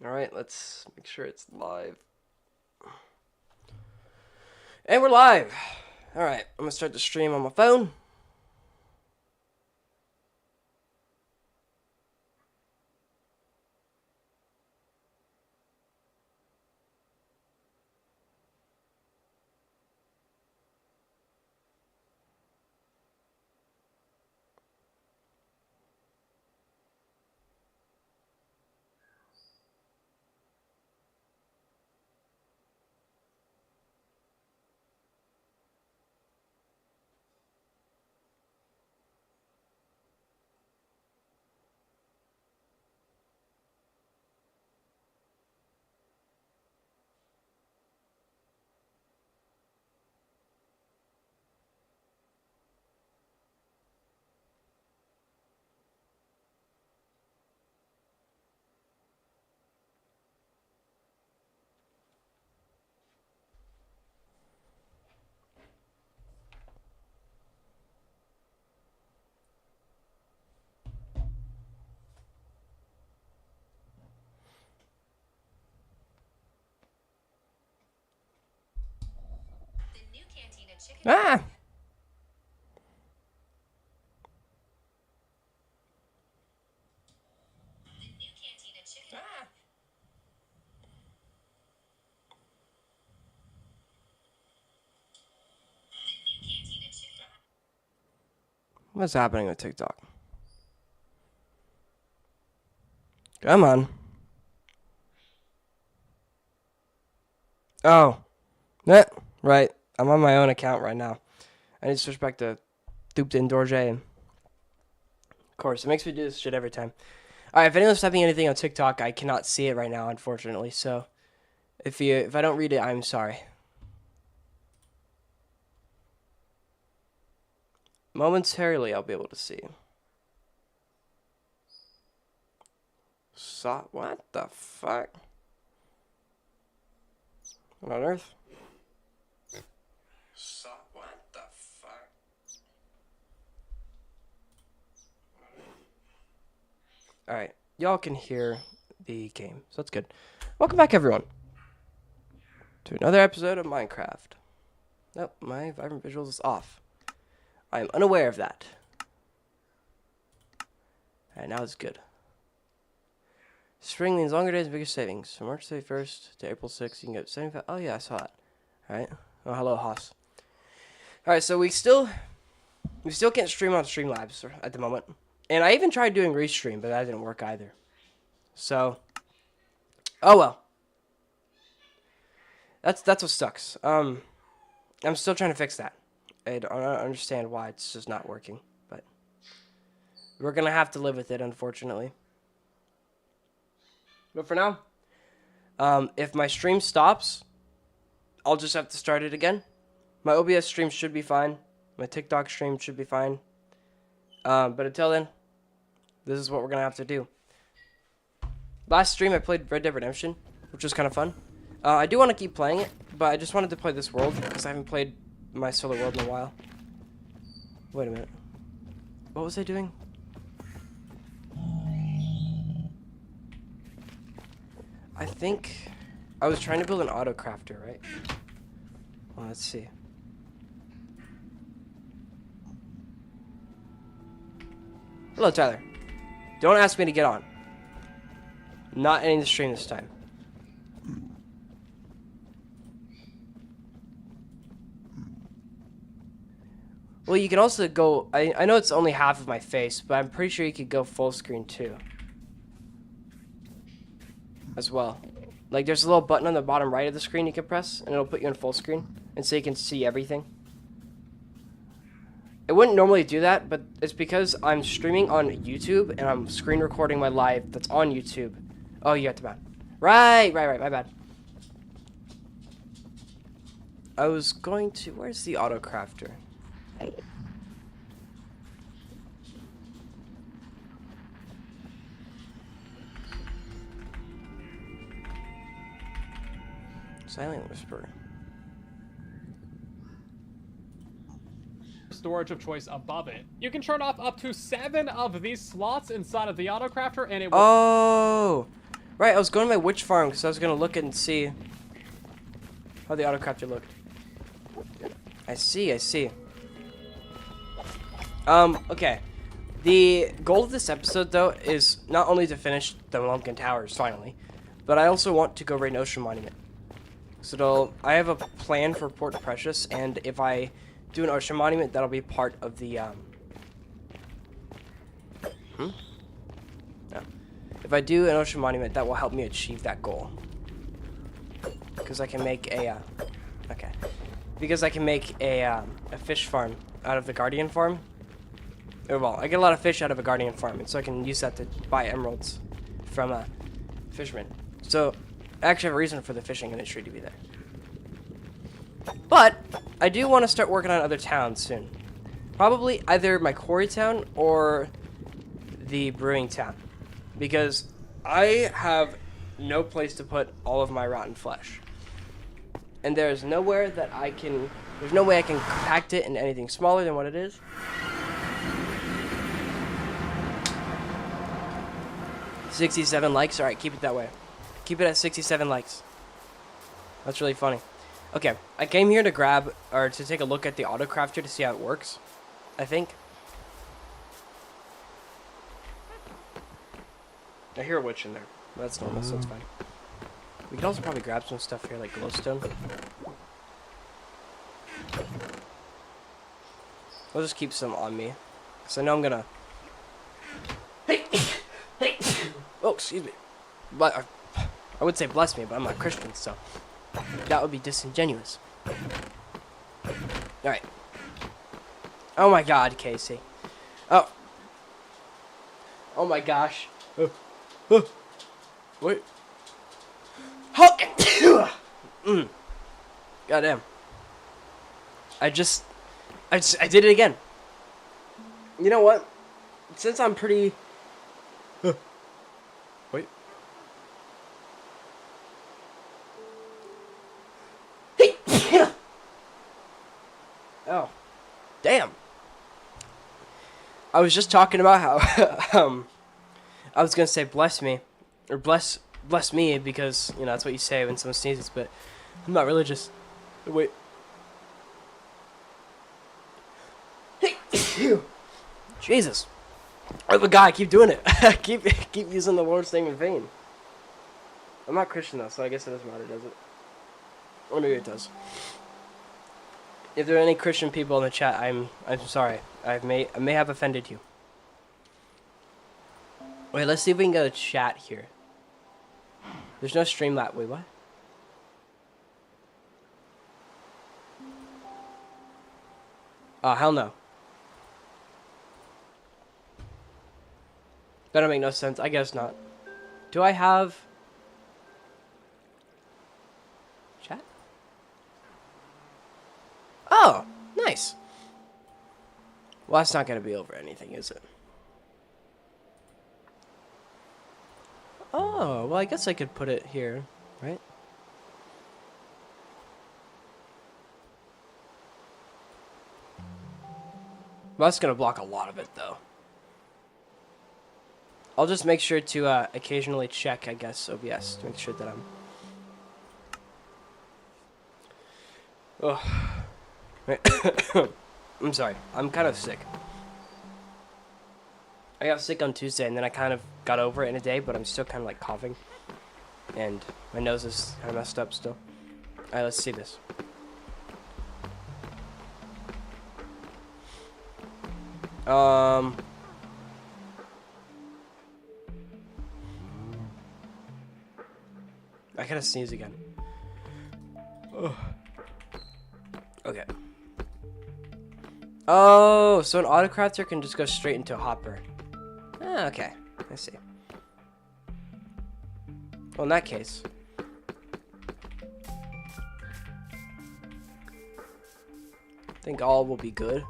Alright, let's make sure it's live. And we're live! Alright, I'm gonna start the stream on my phone. Ah! What's happening with TikTok? Come on. Oh. Right. I'm on my own account right now. I need to switch back to Duped in Dorje. Of course, it makes me do this shit every time. Alright, if anyone's typing anything on TikTok, I cannot see it right now, unfortunately. So, if I don't read it, I'm sorry. Momentarily, I'll be able to see. What the fuck? What on earth? What the fuck? Alright, y'all can hear the game, so that's good. Welcome back, everyone, to another episode of Minecraft. Nope, my Vibrant Visuals is off. I am unaware of that. Alright, now it's good. Spring means longer days and bigger savings. From March 31st to April 6th, you can get 75. Oh, yeah, I saw that. Alright. Oh, hello, Haas. Alright, so we still can't stream on Streamlabs at the moment. And I even tried doing Restream, but that didn't work either. So, oh well. That's what sucks. I'm still trying to fix that. I don't understand why it's just not working, but we're gonna have to live with it, unfortunately. But for now, if my stream stops, I'll just have to start it again. My OBS stream should be fine. My TikTok stream should be fine. But until then, this is what we're gonna have to do. Last stream I played Red Dead Redemption, which was kind of fun. I do want to keep playing it, but I just wanted to play this world because I haven't played my solo world in a while. Wait a minute. What was I doing? I think I was trying to build an auto crafter, right? Well, let's see. Hello, Tyler. Don't ask me to get on. Not ending the stream this time. Well, you can also go... I know it's only half of my face, but I'm pretty sure you could go full screen too. As well. Like, there's a little button on the bottom right of the screen you can press, and it'll put you in full screen, and so you can see everything. It wouldn't normally do that, but it's because I'm streaming on YouTube, and I'm screen recording my live that's on YouTube. Oh, you got the bad. Right, my bad. I was going to... Where's the auto crafter? Silent Whisper. Storage of choice above it. You can turn off up to 7 of these slots inside of the autocrafter, and it will... Oh! Right, I was going to my witch farm because I was going to look and see how the autocrafter looked. I see, I see. Okay. The goal of this episode, though, is not only to finish the Lumpkin Towers, finally, but I also want to go raid an Ocean Monument. So I have a plan for Port Precious, and if I do an Ocean Monument, that'll be part of the, If I do an Ocean Monument, that will help me achieve that goal. Because I can make a, Because I can make a fish farm out of the Guardian farm. Well, I get a lot of fish out of a Guardian farm, and so I can use that to buy emeralds from fishermen. So, I actually have a reason for the fishing industry to be there. But, I do want to start working on other towns soon. Probably either my quarry town or the brewing town. Because I have no place to put all of my rotten flesh. And there's nowhere that I can... There's no way I can compact it into anything smaller than what it is. $67 likes. Alright, keep it that way. Keep it at 67 likes. That's really funny. Okay, I came here to grab, or to take a look at the autocrafter to see how it works. I think. I hear a witch in there. That's normal, so it's fine. We could also probably grab some stuff here, like glowstone. I'll just keep some on me. Because I know I'm gonna... Oh, excuse me. But I would say bless me, but I'm not Christian, so... That would be disingenuous. Alright. Oh my god, Casey. Oh. Oh my gosh. Wait. Goddamn. I did it again. You know what? Since I'm pretty... Wait. Oh. Damn. I was just talking about how... I was gonna say bless me. Or bless me because, you know, that's what you say when someone sneezes, but I'm not religious. Wait. Jesus. Oh my god, I keep doing it. keep using the Lord's name in vain. I'm not Christian though, so I guess it doesn't matter, does it? Or maybe it does. If there are any Christian people in the chat, I'm sorry. I may have offended you. Wait, let's see if we can get a chat here. There's no Streamlabs. Wait, what? Oh, hell no. That don't make no sense. I guess not. Do I have... chat? Oh, nice. Well, that's not going to be over anything, is it? Oh, well, I guess I could put it here, right? Well, that's going to block a lot of it, though. I'll just make sure to occasionally check, I guess, OBS to make sure that I'm... Oh. I'm sorry. I'm kind of sick. I got sick on Tuesday, and then I kind of got over it in a day, but I'm still kind of, like, coughing. And my nose is kind of messed up still. Alright, let's see this. I gotta sneeze again. Ugh. Okay. Oh, so an autocrafter can just go straight into a hopper. Ah, okay. I see. Well, in that case... I think all will be good.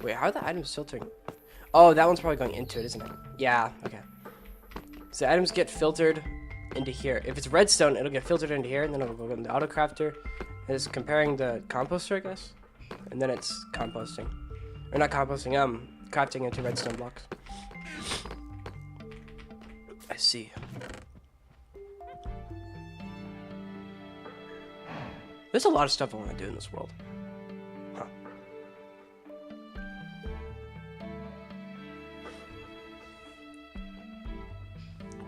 Wait, how are the items filtering? Oh, that one's probably going into it, isn't it? Yeah, okay. So items get filtered into here. If it's redstone, it'll get filtered into here, and then it'll go in the autocrafter. It's comparing the composter, I guess. And then it's composting. Or not composting, crafting into redstone blocks. I see. There's a lot of stuff I want to do in this world. Huh.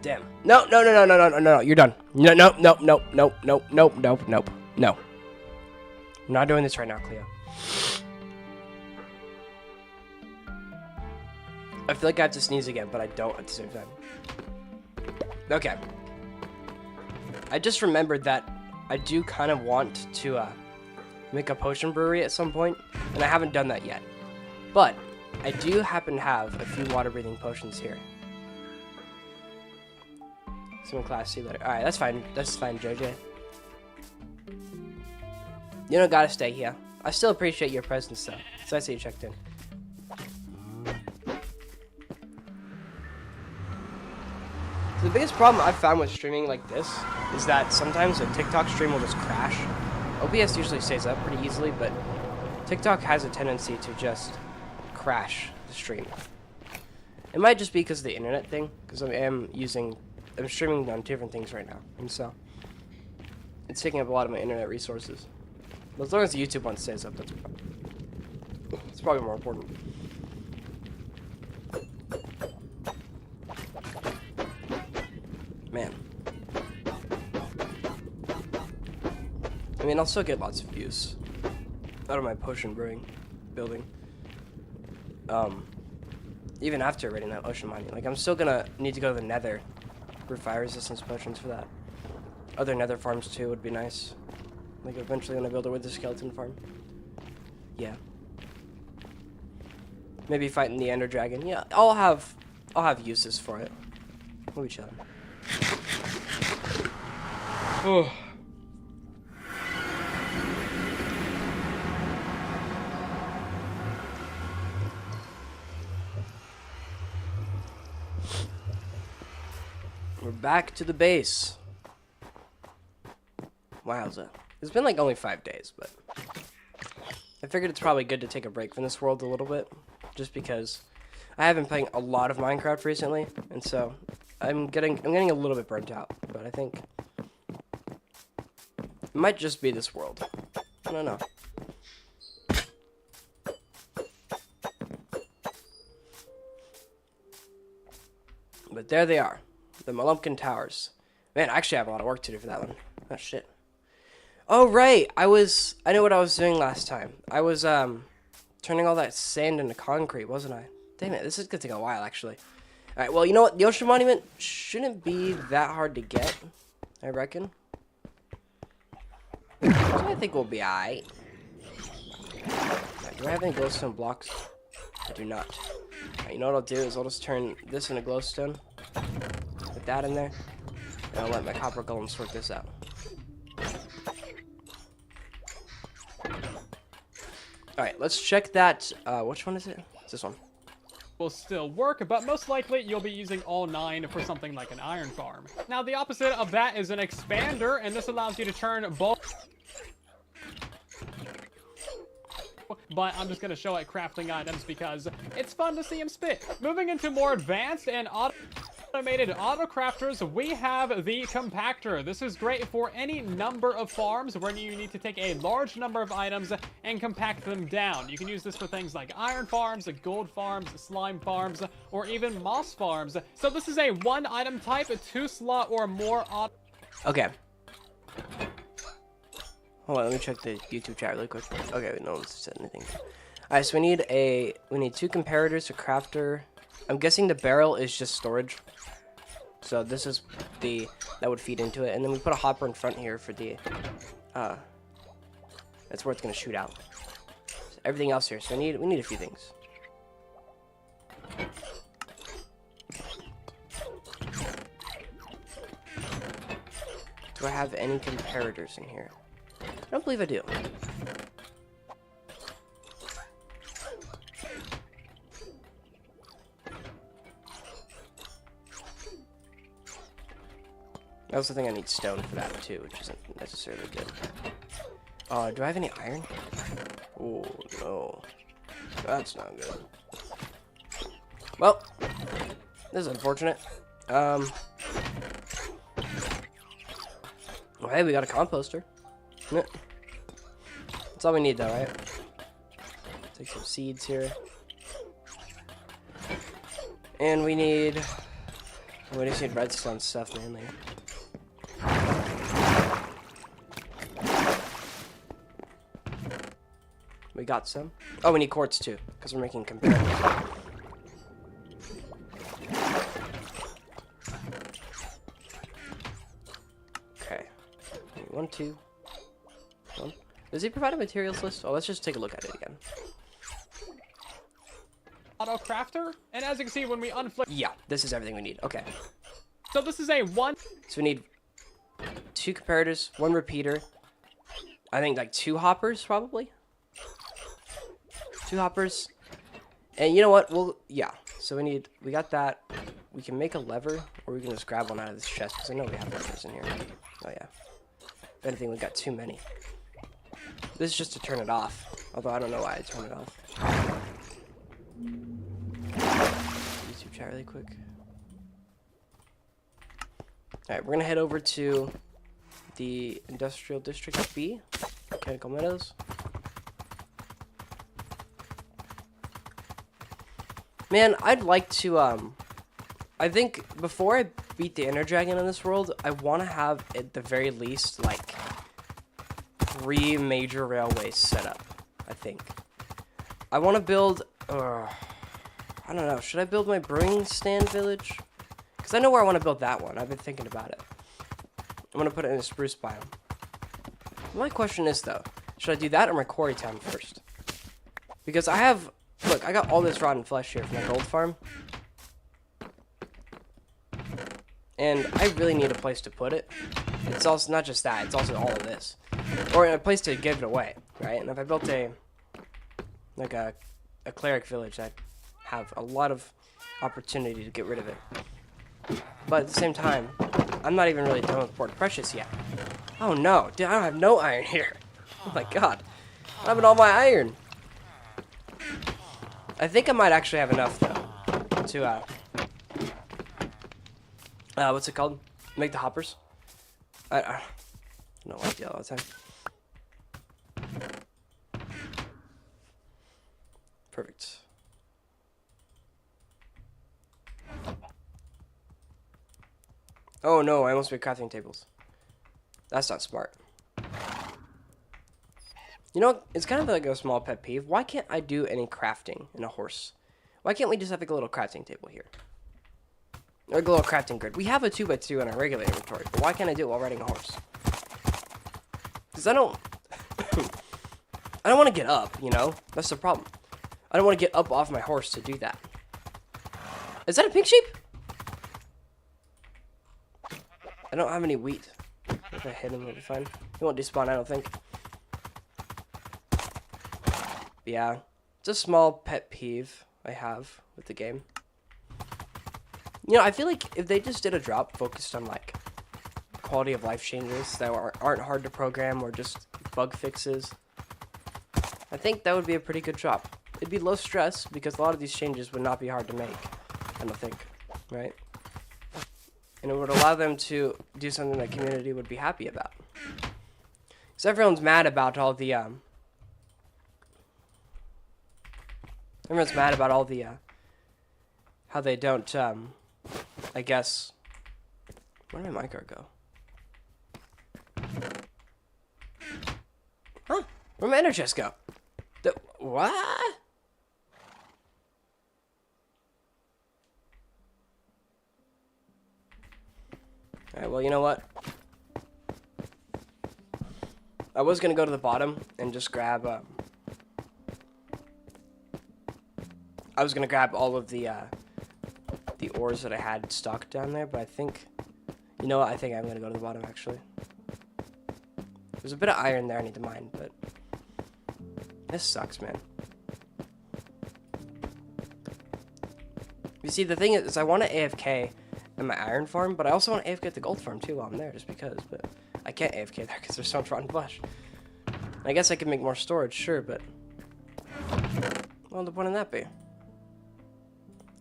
Damn. No, no, no, no, no, no, no, no, you're done. No, no, no, no, no, no, no, no, no, no. I'm not doing this right now, Cleo. I feel like I have to sneeze again, but I don't at the same time. Okay. I just remembered that I do kind of want to make a potion brewery at some point, and I haven't done that yet. But I do happen to have a few water-breathing potions here. Some class C letter. Alright, that's fine. That's fine, JJ. You don't gotta stay here. I still appreciate your presence, though. So I see you checked in. So the biggest problem I've found with streaming like this is that sometimes a TikTok stream will just crash. OBS usually stays up pretty easily, but TikTok has a tendency to just crash the stream. It might just be because of the internet thing, because I'm streaming on different things right now, and so it's taking up a lot of my internet resources. But as long as the YouTube one stays up, it's probably more important. Man. I mean, I'll still get lots of views out of my potion brewing building. Even after raiding that ocean mining. Like, I'm still gonna need to go to the nether for fire resistance potions for that. Other nether farms too would be nice. Like, eventually when I build a wither skeleton farm. Yeah. Maybe fighting the ender dragon. Yeah, I'll have uses for it. We'll be chilling. Oh. We're back to the base. Wowza. It's been like only 5 days, but I figured it's probably good to take a break from this world a little bit, just because I have been playing a lot of Minecraft recently, and so I'm getting a little bit burnt out. But I think it might just be this world. I don't know. But there they are, the Molumpkin Towers. Man, I actually have a lot of work to do for that one. Oh shit. Oh right, I know what I was doing last time. I was turning all that sand into concrete, wasn't I? Damn it, this is gonna take a while actually. Alright, well, you know what? The ocean monument shouldn't be that hard to get, I reckon. So I think we'll be alright. Do I have any glowstone blocks? I do not. Alright, you know what I'll do is I'll just turn this into glowstone. Put that in there. And I'll let my copper golem sort this out. Alright, let's check that. Which one is it? It's this one. Will still work, but most likely you'll be using all 9 for something like an iron farm. Now the opposite of that is an expander, and this allows you to turn both. But I'm just going to show it crafting items because it's fun to see him spit. Moving into more advanced and automated auto crafters, we have the compactor. This is great for any number of farms where you need to take a large number of items and compact them down. You can use this for things like iron farms, gold farms, slime farms, or even moss farms. So this is a 1 item type, 2 slot or more auto. Okay. Hold on, let me check the YouTube chat really quick. Okay, no one's said anything. Alright, so we need 2 comparators, a crafter. I'm guessing the barrel is just storage. So this is that would feed into it, and then we put a hopper in front here for the that's where it's gonna shoot out. So everything else here. So we need a few things. Do I have any comparators in here? I don't believe I do. I also think I need stone for that too, which isn't necessarily good. Do I have any iron? Oh no, that's not good. Well, this is unfortunate. Well, hey, we got a composter. That's all we need, though, right? Take some seeds here. And we just need redstone stuff mainly. We got some. Oh, we need quartz too, because we're making comparative. Okay. 1, 2. 1. Does he provide a materials list? Oh, let's just take a look at it again. Auto crafter, and as you can see, when we unflip, Yeah, this is everything we need. Okay. so this is a one. So we need 2 comparators, 1 repeater. I think like 2 hoppers probably. 2 hoppers. And you know what? Yeah. So we got that. We can make a lever, or we can just grab one out of this chest, because I know we have levers in here. Oh yeah. If anything, we got too many. This is just to turn it off. Although I don't know why I turned it off. YouTube chat really quick. Alright, we're gonna head over to the Industrial District B, Mechanical Meadows. Man, I'd like to, I think before I beat the Ender Dragon in this world, I want to have, at the very least, like, 3 major railways set up, I think. I want to build, I don't know, should I build my brewing stand village? Because I know where I want to build that one. I've been thinking about it. I'm going to put it in a spruce biome. My question is, though, should I do that or my quarry town first? Because I have, look, I got all this rotten flesh here from my gold farm. And I really need a place to put it. It's also not just that, it's also all of this. Or a place to give it away, right? And if I built a cleric village, I'd have a lot of opportunity to get rid of it. But at the same time, I'm not even really done with Port Precious yet. Oh no, dude, I don't have no iron here. Oh my god. I'm having all my iron. I think I might actually have enough, though, to, what's it called? Make the hoppers? I don't know what I do all the time. Perfect. Oh no, I almost made crafting tables. That's not smart. You know, it's kind of like a small pet peeve. Why can't I do any crafting in a horse? Why can't we just have like a little crafting table here? Or a little crafting grid. We have a 2x2 in our regular inventory, but why can't I do it while riding a horse? Because I don't... I don't want to get up, you know? That's the problem. I don't want to get up off my horse to do that. Is that a pink sheep? I don't have any wheat. If I hit him, it'll be fine. He won't despawn, I don't think. Yeah. It's a small pet peeve I have with the game. You know, I feel like if they just did a drop focused on, like, quality of life changes that aren't hard to program or just bug fixes, I think that would be a pretty good drop. It'd be low stress because a lot of these changes would not be hard to make, I don't think, right? And it would allow them to do something that community would be happy about. Because everyone's mad about all the, how they don't, I guess, where did my minecart go? Huh? Where'd my ender chest go? What? Alright, well, you know what? I was gonna go to the bottom and just grab, I was gonna grab all of the ores that I had stocked down there, but I think, you know what? I think I'm gonna go to the bottom, actually. There's a bit of iron there I need to mine, but this sucks, man. You see, the thing is I want to AFK in my iron farm, but I also want to AFK at the gold farm, too, while I'm there, just because, but I can't AFK there because there's so much rotten flesh. I guess I could make more storage, sure, but what would the point of that be?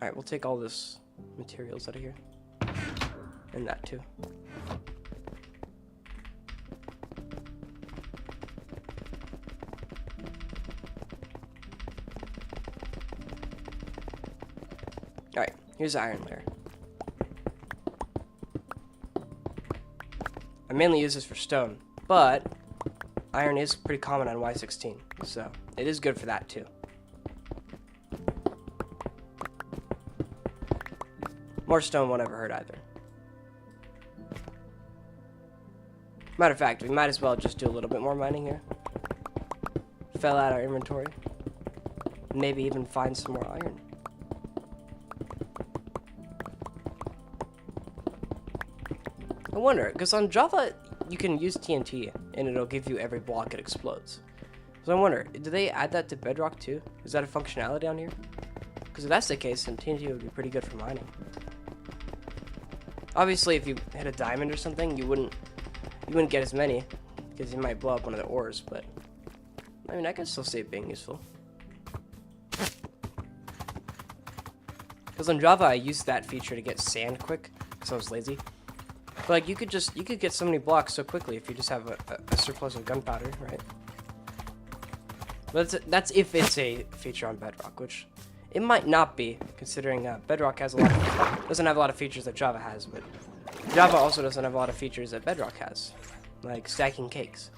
Alright, we'll take all this materials out of here. And that too. Alright, here's the iron layer. I mainly use this for stone, but iron is pretty common on Y16, so it is good for that too. More stone won't ever hurt either. Matter of fact, we might as well just do a little bit more mining here. Fill out our inventory. Maybe even find some more iron. I wonder, because on Java, you can use TNT, and it'll give you every block it explodes. So I wonder, do they add that to Bedrock too? Is that a functionality down here? Because if that's the case, then TNT would be pretty good for mining. Obviously, if you hit a diamond or something, you wouldn't get as many, because you might blow up one of the ores, but I mean, I can still see it being useful. Because on Java, I used that feature to get sand quick, because I was lazy. But like, you could get so many blocks so quickly if you just have a surplus of gunpowder, right? But that's if it's a feature on Bedrock, which it might not be, considering Bedrock has doesn't have a lot of features that Java has, but Java also doesn't have a lot of features that Bedrock has, like stacking cakes.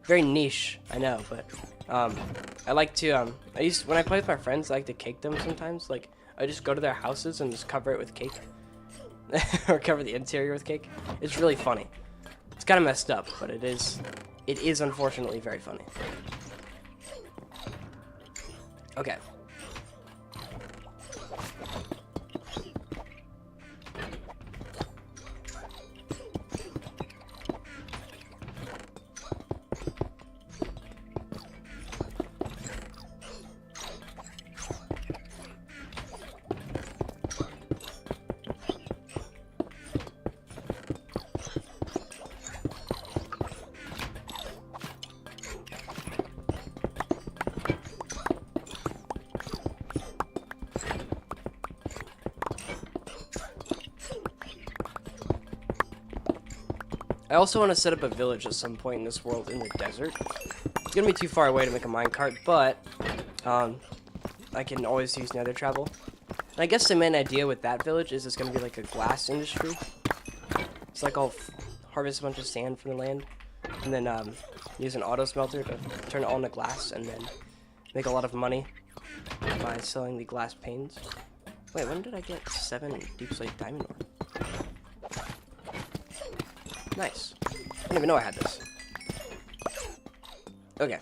Very niche, I know, but I like to when I play with my friends, I like to cake them sometimes. Like, I just go to their houses and just cover it with cake. Or cover the interior with cake. It's really funny. It's kind of messed up, but it is unfortunately very funny. Okay. I also want to set up a village at some point in this world in the desert. It's gonna be too far away to make a minecart, but I can always use nether travel. And I guess the main idea with that village is it's gonna be like a glass industry. It's like I'll harvest a bunch of sand from the land, and then use an auto smelter to turn it all into glass, and then make a lot of money by selling the glass panes. Wait, when did I get 7 deep slate diamond ore? Nice. I didn't even know I had this. Okay.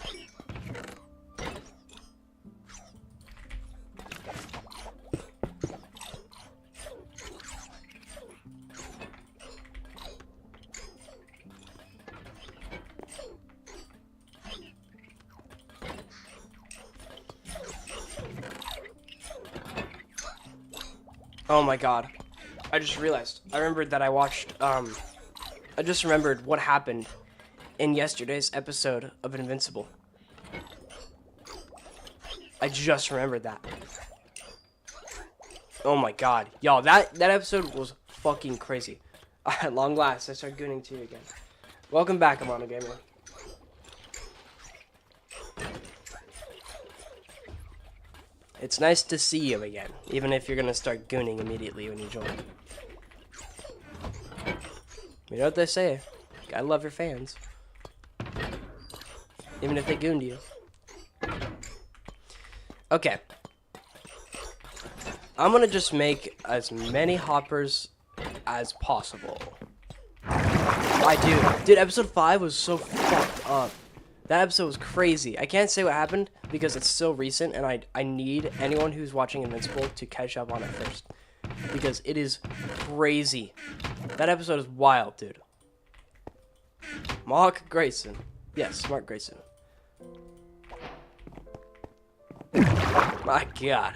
Oh my god. I just realized. I remembered that I watched, I just remembered what happened in yesterday's episode of Invincible. I just remembered that. Oh my god. Y'all, that episode was fucking crazy. At long last, I started gooning to you again. Welcome back, Amano Gamer. It's nice to see you again, even if you're gonna start gooning immediately when you join. You know what they say, gotta love your fans. Even if they gooned you. Okay. I'm gonna just make as many hoppers as possible. Dude, episode 5 was so fucked up. That episode was crazy. I can't say what happened because it's so recent, and I need anyone who's watching Invincible to catch up on it first. Because it is crazy. That episode is wild, dude. Mark Grayson. Yes, Mark Grayson. My god.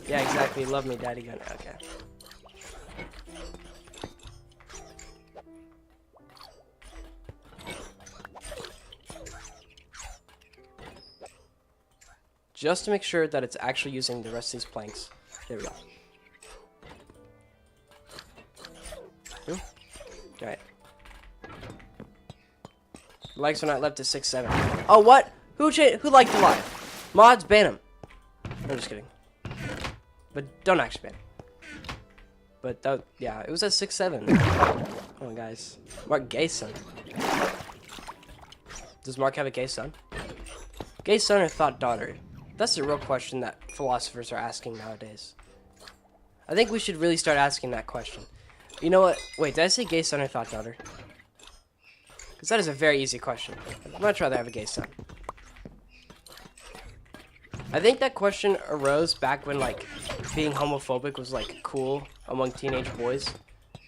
Yeah, exactly. Love me, Daddy Gun. Okay. just to make sure that it's actually using the rest of these planks. There we go. Alright. Likes are not left to 6-7. Oh, what? Who liked the live? Mods, ban him. I'm just kidding. But don't actually ban him. But that, yeah, it was at 6-7. Come on, guys. Mark gay son. Does Mark have a gay son? Gay son or thought daughter? That's the real question that philosophers are asking nowadays. I think we should really start asking that question. You know what? Wait, did I say gay son or thought daughter? Because that is a very easy question. I'd much rather have a gay son. I think that question arose back when, like, being homophobic was, like, cool among teenage boys.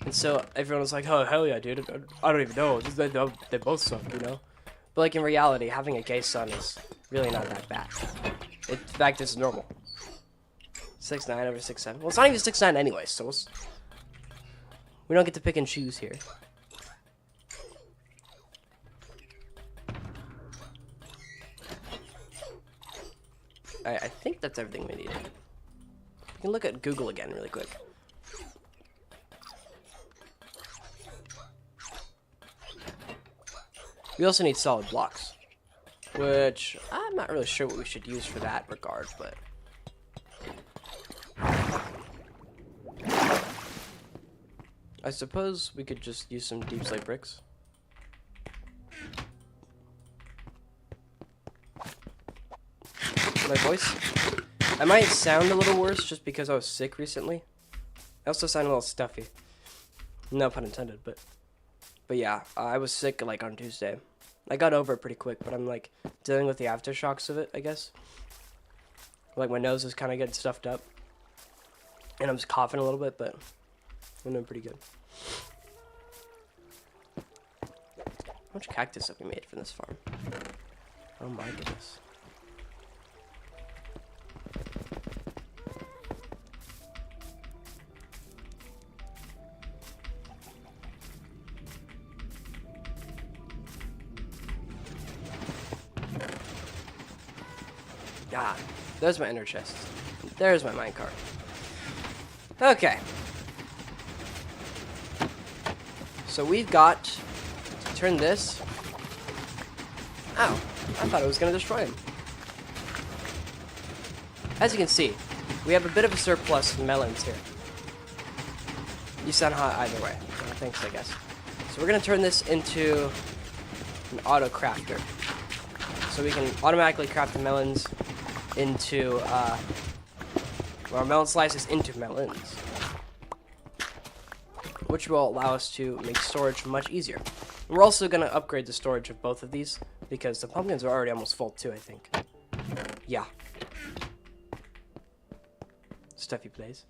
And so everyone was like, oh, hell yeah, dude. I don't even know. They both suck, you know? But, like, in reality, having a gay son is really not that bad. In fact, it's normal. 6'9" over 6'7". Well, it's not even 6'9" anyway, so we don't get to pick and choose here. I think that's everything we need. We can look at Google again really quick. We also need solid blocks, which I'm not really sure what we should use for that regard, but I suppose we could just use some deep slate bricks. My voice, I might sound a little worse just because I was sick recently. I also sound a little stuffy. No pun intended, but yeah, I was sick like on Tuesday. I got over it pretty quick, but I'm like dealing with the aftershocks of it, I guess. Like my nose is kind of getting stuffed up, and I'm just coughing a little bit, but I'm doing pretty good. How much cactus have we made from this farm? Oh my goodness. Ah, there's my inner chest. There's my minecart. Okay. So we've got to turn this. Ow, I thought it was going to destroy him. As you can see, we have a bit of a surplus of melons here. You sound hot either way. Thanks, I guess. So we're going to turn this into an auto crafter. So we can automatically craft the melons into, our melon slices into melons, which will allow us to make storage much easier. And we're also going to upgrade the storage of both of these, because the pumpkins are already almost full too, I think. Yeah. Stuffy plays.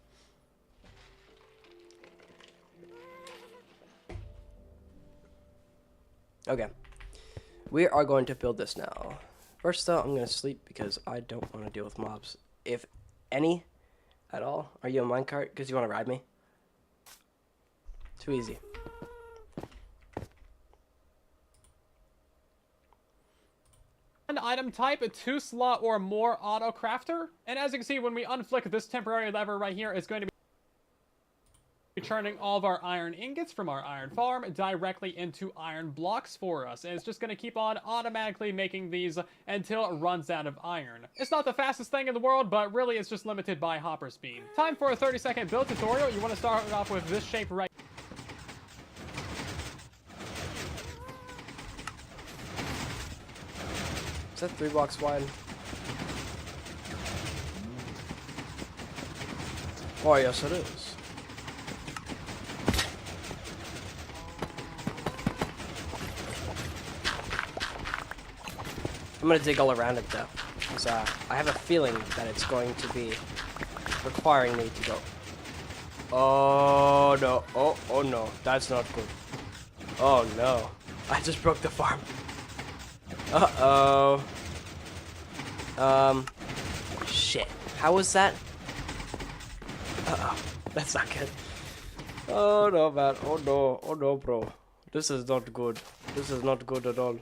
Okay. We are going to build this now. First though, I'm going to sleep because I don't want to deal with mobs. If any at all. Are you a minecart? Because you want to ride me? Too easy. An item type, a 2-slot or more auto crafter. And as you can see, when we unflick this temporary lever right here, it's going to be turning all of our iron ingots from our iron farm directly into iron blocks for us. And it's just going to keep on automatically making these until it runs out of iron. It's not the fastest thing in the world, but really it's just limited by hopper speed. Time for a 30-second build tutorial. You want to start off with this shape right. Is that 3 blocks wide? Oh, yes it is. I'm gonna dig all around it though, because I have a feeling that it's going to be requiring me to go. Oh no! Oh no! That's not good. Oh no! I just broke the farm. Uh oh. Shit. How was that? Uh oh. That's not good. Oh no, man. Oh no. Oh no, bro. This is not good. This is not good at all.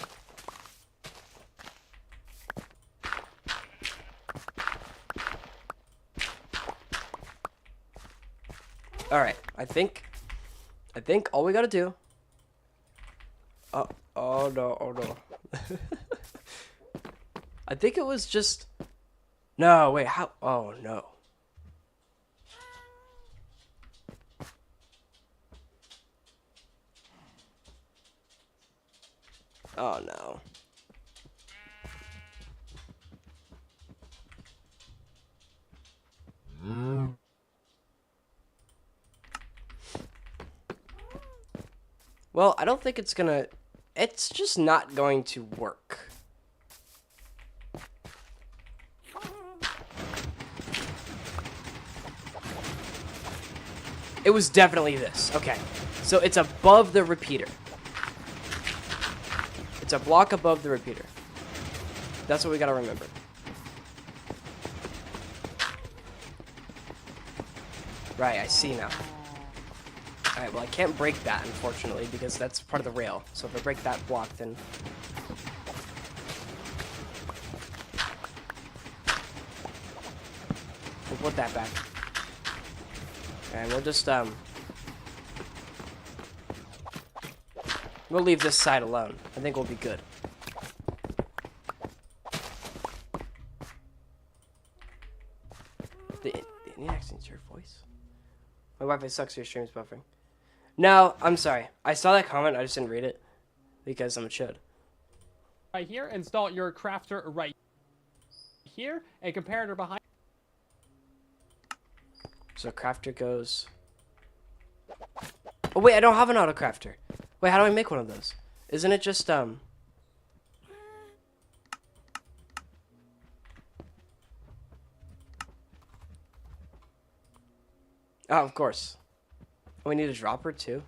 Alright, I think all we gotta do... Oh no, oh no. I think it was just... No, wait, how... Oh no. Oh no. Well, I don't think it's gonna... It's just not going to work. It was definitely this. Okay. So it's above the repeater. It's a block above the repeater. That's what we gotta remember. Right, I see now. Alright, well I can't break that, unfortunately, because that's part of the rail. So if I break that block, then... we'll put that back. And we'll just, we'll leave this side alone. I think we'll be good. The Indian accent's your voice? My Wi-Fi sucks, your stream's buffering. No, I'm sorry. I saw that comment, I just didn't read it. Because I'm a chud. Right here, install your crafter right here, a comparator behind. So crafter goes... Oh wait, I don't have an auto crafter. Wait, how do I make one of those? Isn't it just, Oh, of course. Oh, we need a dropper too?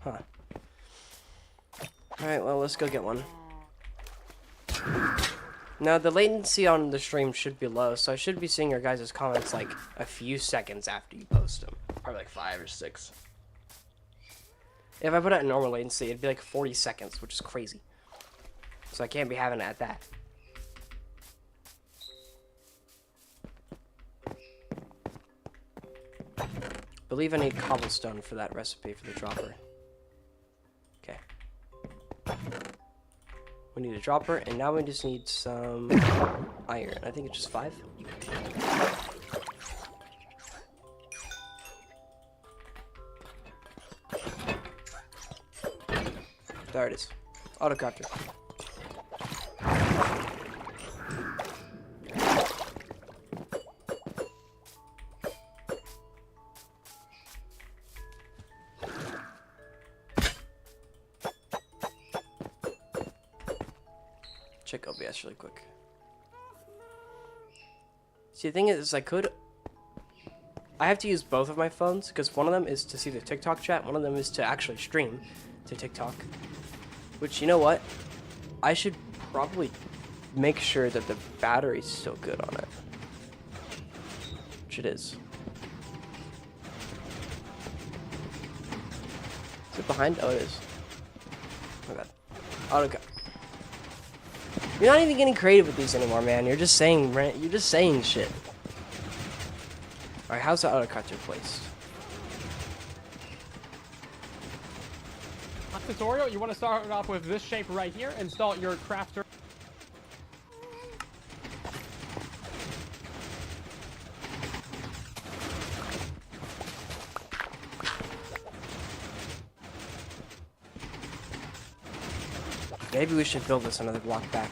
Huh. Alright, well, let's go get one. Now, the latency on the stream should be low, so I should be seeing your guys' comments like a few seconds after you post them. Probably like 5 or 6. If I put it at normal latency, it'd be like 40 seconds, which is crazy. So I can't be having it at that. Believe I need cobblestone for that recipe for the dropper. Okay. We need a dropper, and now we just need some iron. I think it's just 5. There it is. Autocopter. Check OBS really quick. See, the thing is, I have to use both of my phones, because one of them is to see the TikTok chat, one of them is to actually stream to TikTok. Which, you know what? I should probably make sure that the battery's still good on it. Which it is. Is it behind? Oh, it is. Oh my god. Auto. You're not even getting creative with these anymore, man. You're just saying shit. Alright, how's the auto cutter placed? Tutorial, you want to start off with this shape right here. Install your crafter. Maybe we should build this another block back.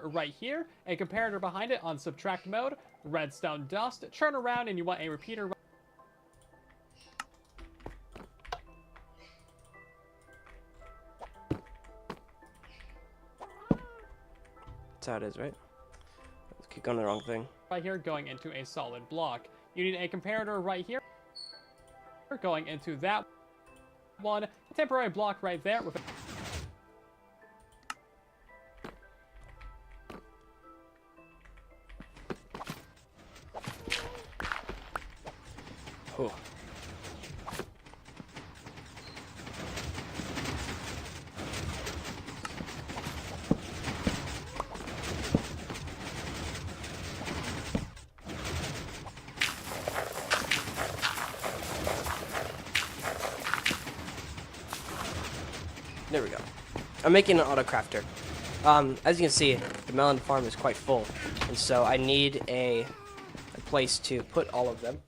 Right here, a comparator behind it on subtract mode, redstone dust, turn around and you want a repeater. That's how it is, right? Let's keep going the wrong thing. Right here, going into a solid block. You need a comparator right here, going into that one, a temporary block right there with a Ooh. There we go. I'm making an auto crafter. As you can see, the melon farm is quite full, and so I need a place to put all of them.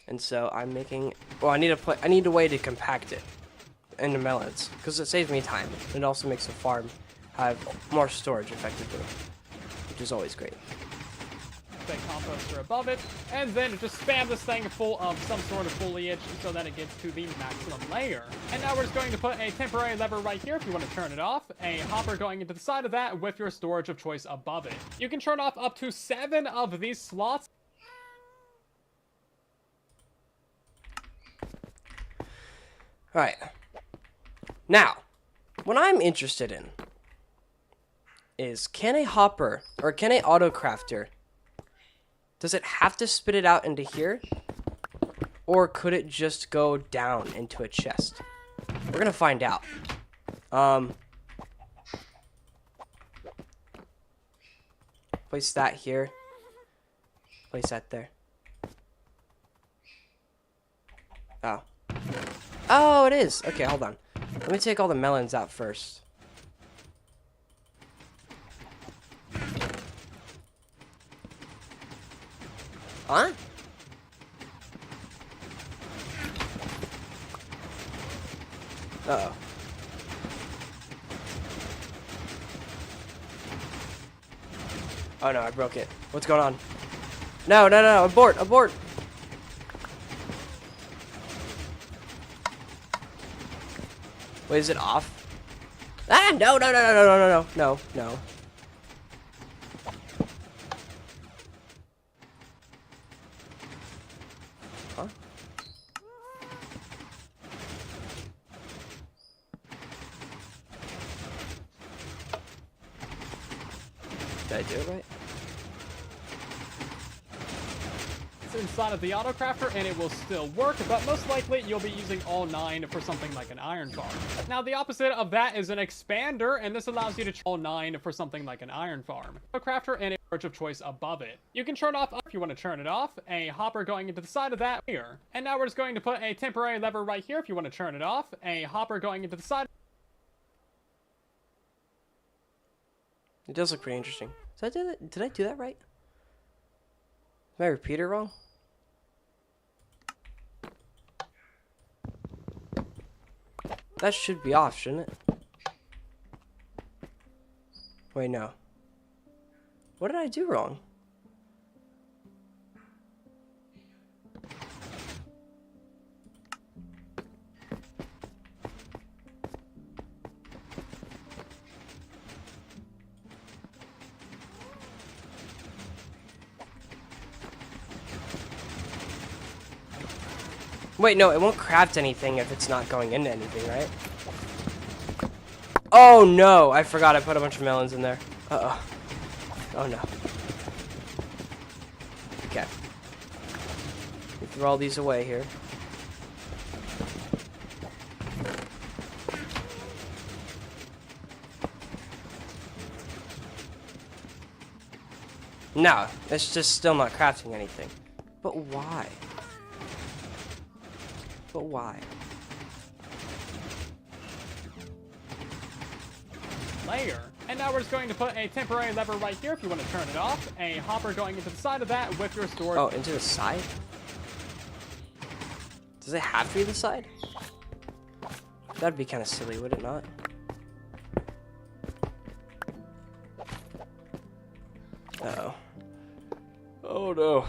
And so I'm making. Well, I need a way to compact it into melons because it saves me time. It also makes the farm have more storage effectively, which is always great. Composter above it, and then just spam this thing full of some sort of foliage so that it gets to the maximum layer. And now we're just going to put a temporary lever right here if you want to turn it off, a hopper going into the side of that with your storage of choice above it. You can turn off up to 7 of these slots. Alright. Now, what I'm interested in is can a hopper or can a auto crafter, does it have to spit it out into here? Or could it just go down into a chest? We're gonna find out. Place that here. Place that there. Oh. Oh, it is. Okay, hold on. Let me take all the melons out first. Huh? Uh-oh. Oh no, I broke it. What's going on? No, no, no, abort, abort! Wait, is it off? Ah, no, no, no, no, no, no, no, no, no. Huh? Did I do it right? It's inside of the auto crafter and it will still work, but most likely you'll be using all 9 for something like an iron farm. Now the opposite of that is an expander, and this allows you to all 9 for something like an iron farm. A crafter and a storage of choice above it. You can turn off if you want to turn it off, a hopper going into the side of that here. And now we're just going to put a temporary lever right here if you want to turn it off, a hopper going into the side. It does look pretty interesting. Did I do that right? Did I repeat it wrong? That should be off, shouldn't it? Wait, no. What did I do wrong? Wait, no, it won't craft anything if it's not going into anything, right? Oh, no. I forgot I put a bunch of melons in there. Uh-oh. Oh, no. Okay. We throw all these away here. No, it's just still not crafting anything. But why? But why? Layer. And now we're just going to put a temporary lever right here if you want to turn it off, a hopper going into the side of that with your storage. Oh, into the side? Does it have to be the side? That'd be kind of silly, would it not? Uh-oh. Oh no.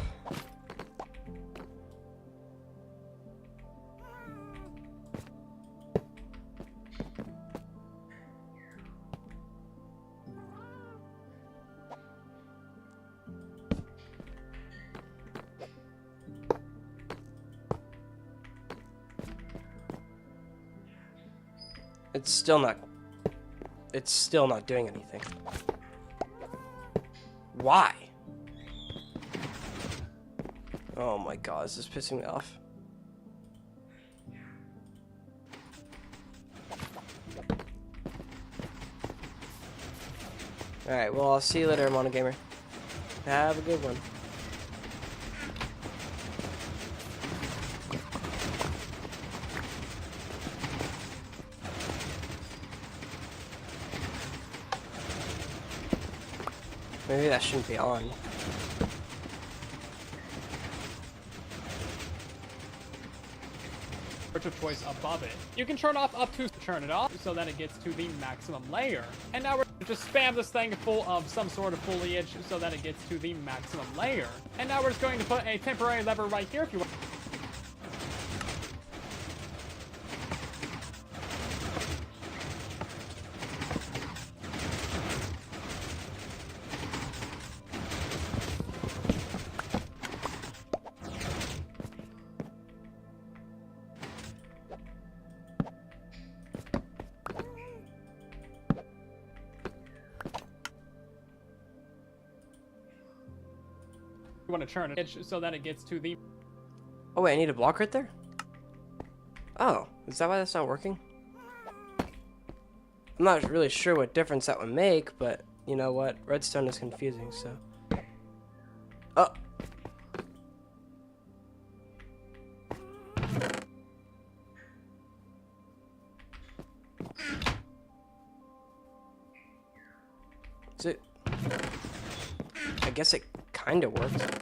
It's still not doing anything. Why? Oh my god, this is pissing me off. Alright, well, I'll see you later, Monogamer. Have a good one. Maybe that shouldn't be on. Of choice above it. You can turn off up to turn it off so that it gets to the maximum layer. And now we're just spam this thing full of some sort of foliage so that it gets to the maximum layer. And now we're just going to put a temporary lever right here if you want. You want to turn it so that it gets to the. Oh wait, I need a block right there? Oh, is that why that's not working? I'm not really sure what difference that would make, but you know what? Redstone is confusing, so. Oh. Is it? I guess it kind of worked.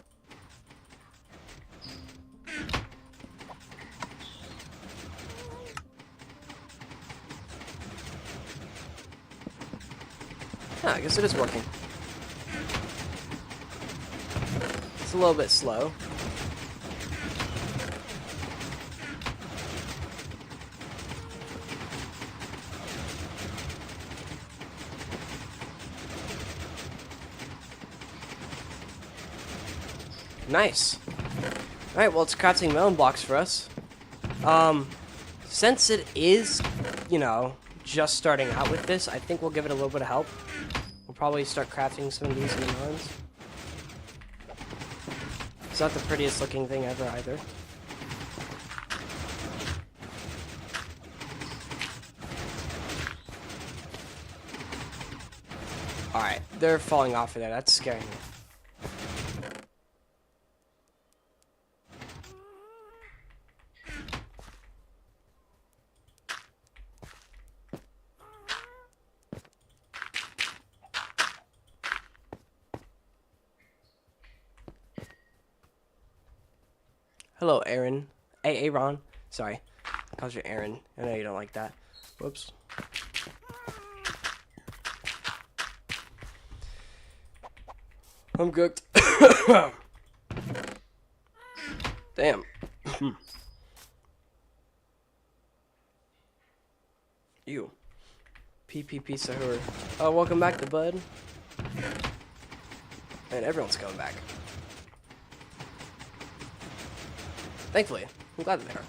Yeah, I guess it is working. It's a little bit slow. Nice. Alright, well, it's crafting melon blocks for us. Since it is, you know, just starting out with this, I think we'll give it a little bit of help. We'll probably start crafting some of these in the melons. It's not the prettiest looking thing ever either. Alright, they're falling off of there. That's scaring me. Hello, Aaron. Hey, Aaron. Sorry. Calls you Aaron. I know you don't like that. Whoops. I'm cooked. Damn. You. PPP Sahur. Oh, welcome back, the bud. And everyone's coming back. Thankfully. I'm glad they are.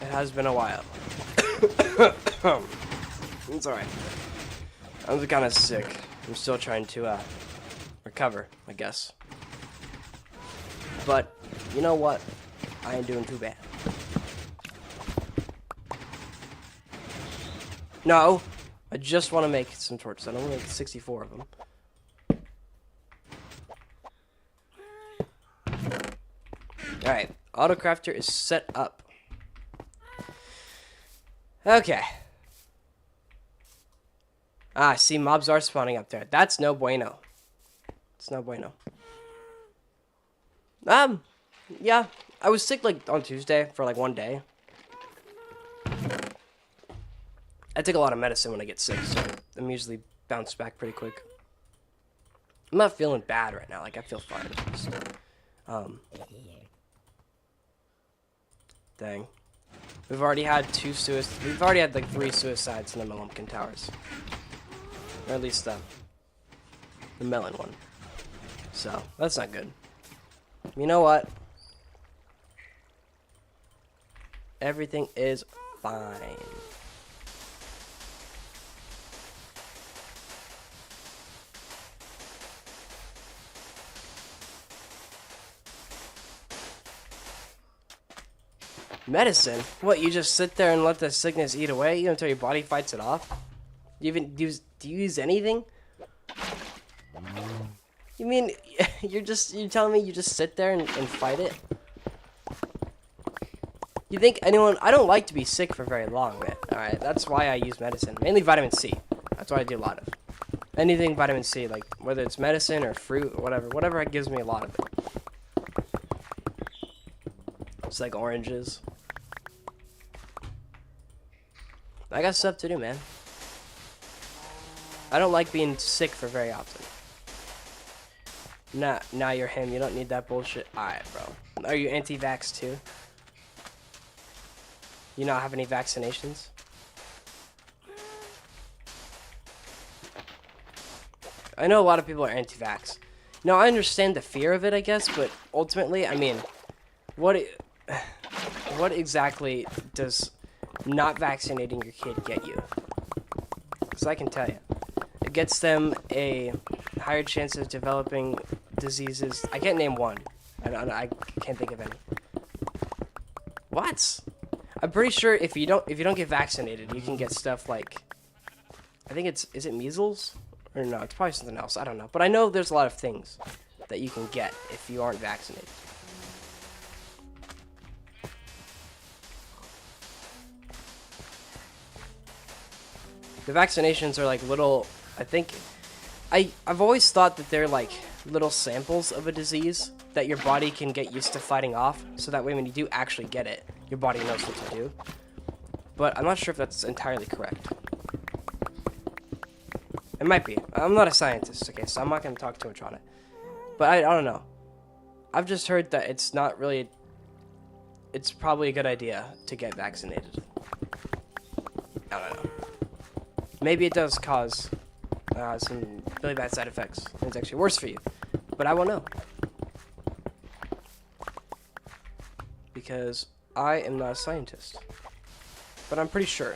It has been a while. It's alright. I'm kind of sick. I'm still trying to recover, I guess. But you know what? I ain't doing too bad. No, I just want to make some torches. I don't want to make 64 of them. Alright, Autocrafter is set up. Okay. Ah, see, mobs are spawning up there. That's no bueno. It's no bueno. Yeah, I was sick like on Tuesday for like one day. I take a lot of medicine when I get sick, so I'm usually bounced back pretty quick. I'm not feeling bad right now. Like, I feel fine. Just Dang. We've already had we've already had like 3 suicides in the Melumpkin Towers. Or at least the melon one. So, that's not good. You know what? Everything is fine. Medicine? What, you just sit there and let the sickness eat away you until your body fights it off? Do you use anything? You mean you're telling me you just sit there and fight it? You think anyone... I don't like to be sick for very long, man. Alright, that's why I use medicine. Mainly vitamin C. That's what I do a lot of. Anything vitamin C, like whether it's medicine or fruit or whatever. Whatever gives me a lot of it. It's like oranges. I got stuff to do, man. I don't like being sick for very often. Nah, you're him. You don't need that bullshit. Alright, bro. Are you anti-vax too? You not have any vaccinations? I know a lot of people are anti-vax. No, I understand the fear of it, I guess, but ultimately, I mean, what exactly does not vaccinating your kid get you? Because I can tell you. It gets them a higher chance of developing diseases. I can't name one. I can't think of any. What? I'm pretty sure if you don't get vaccinated, you can get stuff like, I think is it measles? Or no, it's probably something else. I don't know. But I know there's a lot of things that you can get if you aren't vaccinated. The vaccinations are like little, I think, I've always thought that they're like little samples of a disease that your body can get used to fighting off, so that way when you do actually get it, your body knows what to do. But I'm not sure if that's entirely correct. It might be. I'm not a scientist, okay, so I'm not going to talk too much on it. But I don't know. I've just heard that it's not really... It's probably a good idea to get vaccinated. I don't know. Maybe it does cause some really bad side effects, and it's actually worse for you. But I won't know. Because I am not a scientist. But I'm pretty sure.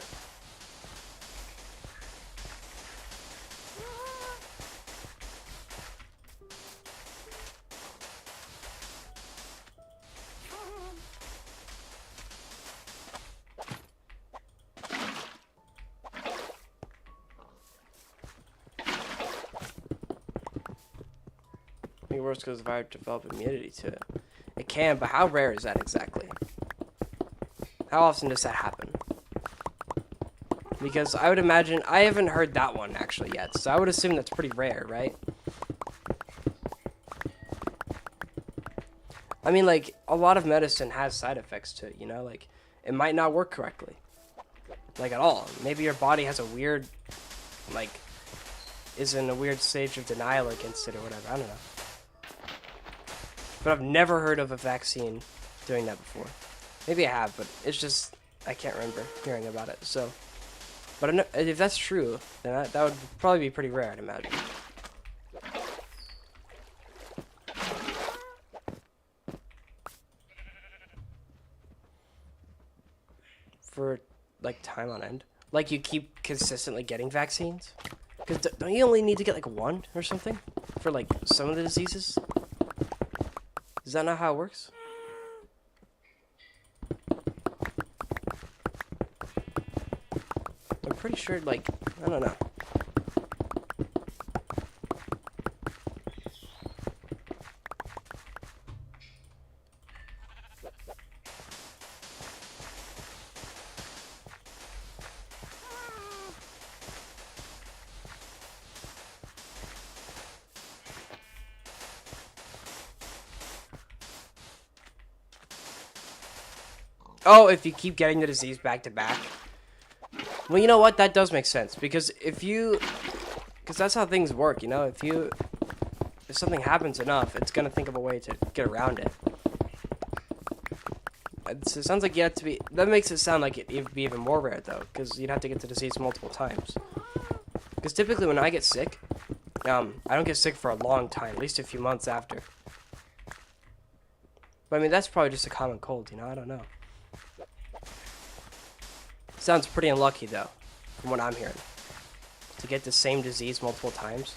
I think worse because the virus develop immunity to it. It can, but how rare is that exactly? How often does that happen? Because I would imagine, I haven't heard that one actually yet, so I would assume that's pretty rare, right? I mean, like, a lot of medicine has side effects to it, you know? Like, it might not work correctly. Like, at all. Maybe your body has a weird, like, is in a weird stage of denial against it or whatever. I don't know. But I've never heard of a vaccine doing that before. Maybe I have, but it's just, I can't remember hearing about it, so. But if that's true, then that would probably be pretty rare, I'd imagine. For, like, time on end. Like, you keep consistently getting vaccines? Because don't you only need to get, like, one or something? For, like, some of the diseases? Is that not how it works? I'm pretty sure, like, I don't know. Oh, if you keep getting the disease back to back. Well, you know what? That does make sense. Because if you... Because that's how things work, you know? If you if something happens enough, it's gonna think of a way to get around it. It sounds like you have to be. That makes it sound like it'd be even more rare though, because you'd have to get the disease multiple times. Because typically when I get sick, I don't get sick for a long time, at least a few months after. But I mean, that's probably just a common cold, you know? I don't know. Sounds pretty unlucky though, from what I'm hearing. To get the same disease multiple times.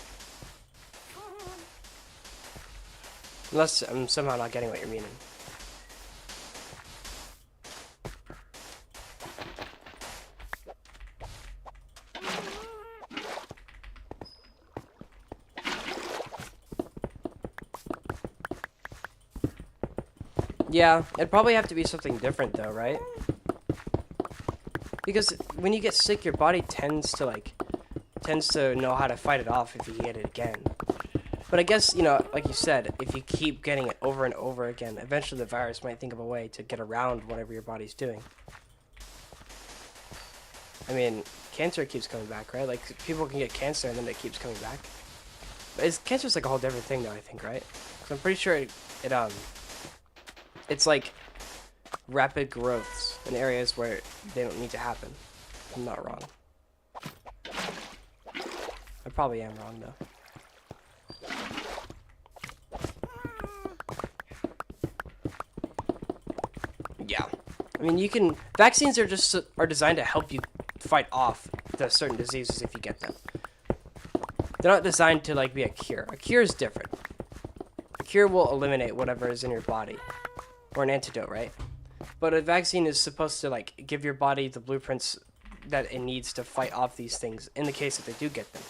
Unless I'm somehow not getting what you're meaning. Yeah, it'd probably have to be something different though, right? Because when you get sick, your body tends to know how to fight it off if you get it again. But I guess, you know, like you said, if you keep getting it over and over again, eventually the virus might think of a way to get around whatever your body's doing. I mean, cancer keeps coming back, right? Like, people can get cancer and then it keeps coming back. But cancer's like a whole different thing though, I think, right? 'Cause I'm pretty sure it's like rapid growths in areas where they don't need to happen. I'm not wrong. I probably am wrong though. Yeah. I mean, vaccines are designed to help you fight off the certain diseases if you get them. They're not designed to like be a cure. A cure is different. A cure will eliminate whatever is in your body. Or an antidote, right? But a vaccine is supposed to like give your body the blueprints that it needs to fight off these things in the case that they do get them.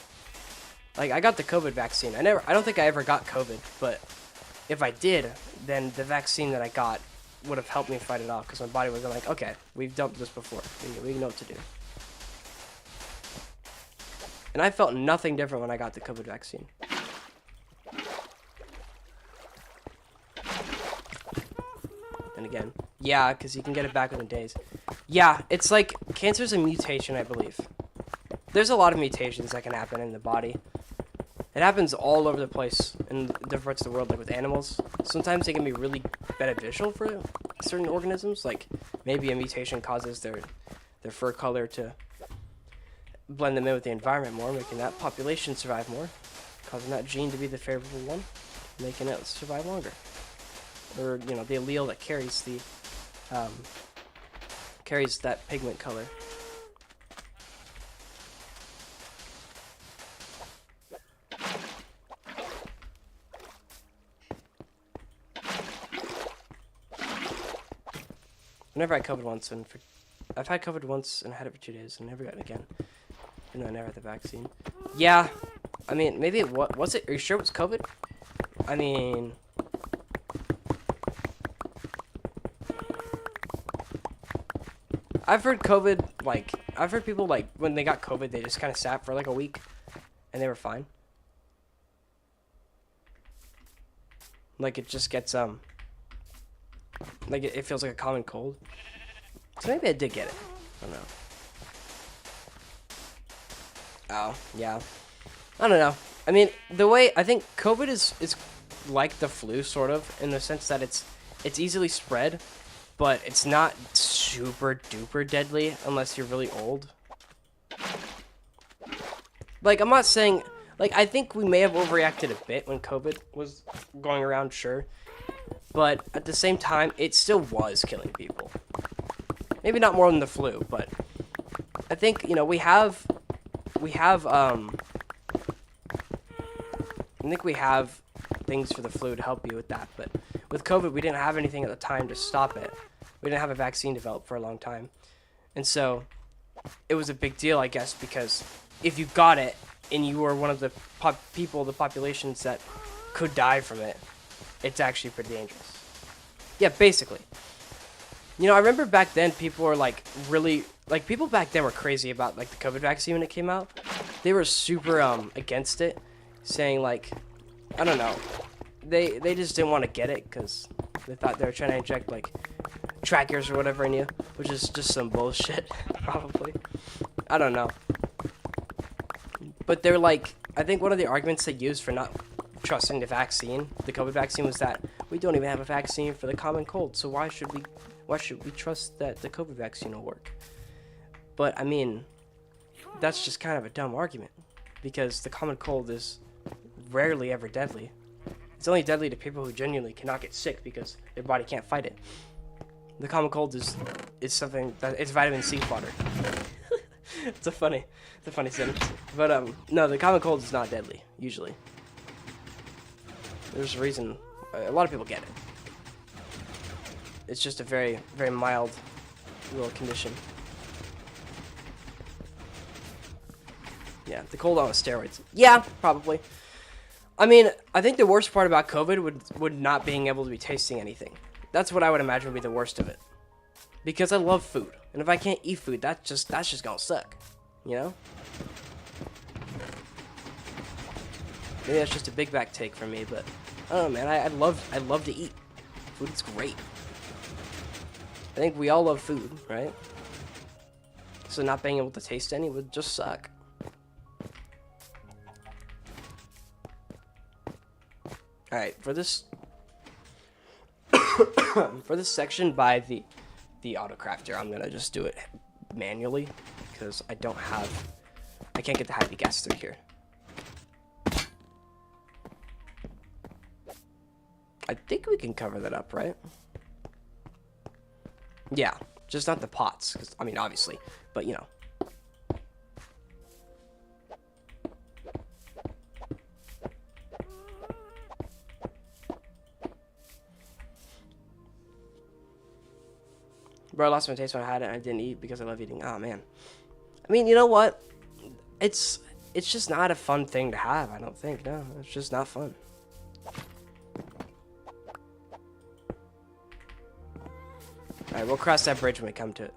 Like, I got the COVID vaccine. I don't think I ever got COVID, but if I did, then the vaccine that I got would have helped me fight it off because my body was like, okay, we've dealt with this before. We know what to do. And I felt nothing different when I got the COVID vaccine. And again, yeah, because you can get it back within days. Yeah, it's like cancer's a mutation, I believe. There's a lot of mutations that can happen in the body. It happens all over the place in different parts of the world, like with animals. Sometimes they can be really beneficial for certain organisms. Like maybe a mutation causes their fur color to blend them in with the environment more, making that population survive more, causing that gene to be the favorable one, making it survive longer. Or, you know, the allele that carries that pigment color. I've never had COVID once, I've had COVID once and had it for 2 days and never got it again. Even though I never had the vaccine. Yeah, I mean, maybe what was it? Are you sure it was COVID? I mean, I've heard I've heard people like when they got COVID, they just kind of sat for like a week, and they were fine. Like it just gets like it feels like a common cold. So maybe I did get it. I don't know. Oh, yeah. I don't know. I mean, the way I think COVID is like the flu sort of in the sense that it's easily spread, but it's not super duper deadly unless you're really old. Like I'm not saying like I think we may have overreacted a bit when COVID was going around, sure. But at the same time, it still was killing people. Maybe not more than the flu, but I think, you know, I think we have things for the flu to help you with that, but with COVID, we didn't have anything at the time to stop it. We didn't have a vaccine developed for a long time. And so it was a big deal, I guess, because if you got it and you were one of the the populations that could die from it, it's actually pretty dangerous. Yeah, basically. You know, I remember back then people were like really, like people back then were crazy about like the COVID vaccine when it came out. They were super against it, saying like, I don't know, they just didn't want to get it because they thought they were trying to inject like trackers or whatever in you, which is just some bullshit, probably. I don't know. But they're like, I think one of the arguments they used for not trusting the vaccine, the COVID vaccine, was that we don't even have a vaccine for the common cold. So why should we trust that the COVID vaccine will work? But I mean, that's just kind of a dumb argument, because the common cold is rarely ever deadly. It's only deadly to people who genuinely cannot get sick because their body can't fight it. The common cold is something that it's vitamin C fodder. It's a funny sentence. But no, the common cold is not deadly usually. There's a reason a lot of people get it. It's just a very, very mild little condition. Yeah, the cold on steroids. Yeah, probably. I mean, I think the worst part about COVID would not being able to be tasting anything. That's what I would imagine would be the worst of it. Because I love food, and if I can't eat food, that's just gonna suck, you know? Maybe that's just a big back take for me, but I don't know, man. I love to eat. Food is great. I think we all love food, right? So not being able to taste any would just suck. All right, for this section by the Autocrafter, I'm gonna just do it manually because I can't get the happy gas through here. I think we can cover that up, right? Yeah, just not the pots, 'cause, I mean, obviously, but you know. Bro, I lost my taste when I had it and I didn't eat because I love eating. Oh, man. I mean, you know what? It's just not a fun thing to have, I don't think. No, it's just not fun. Alright, we'll cross that bridge when we come to it.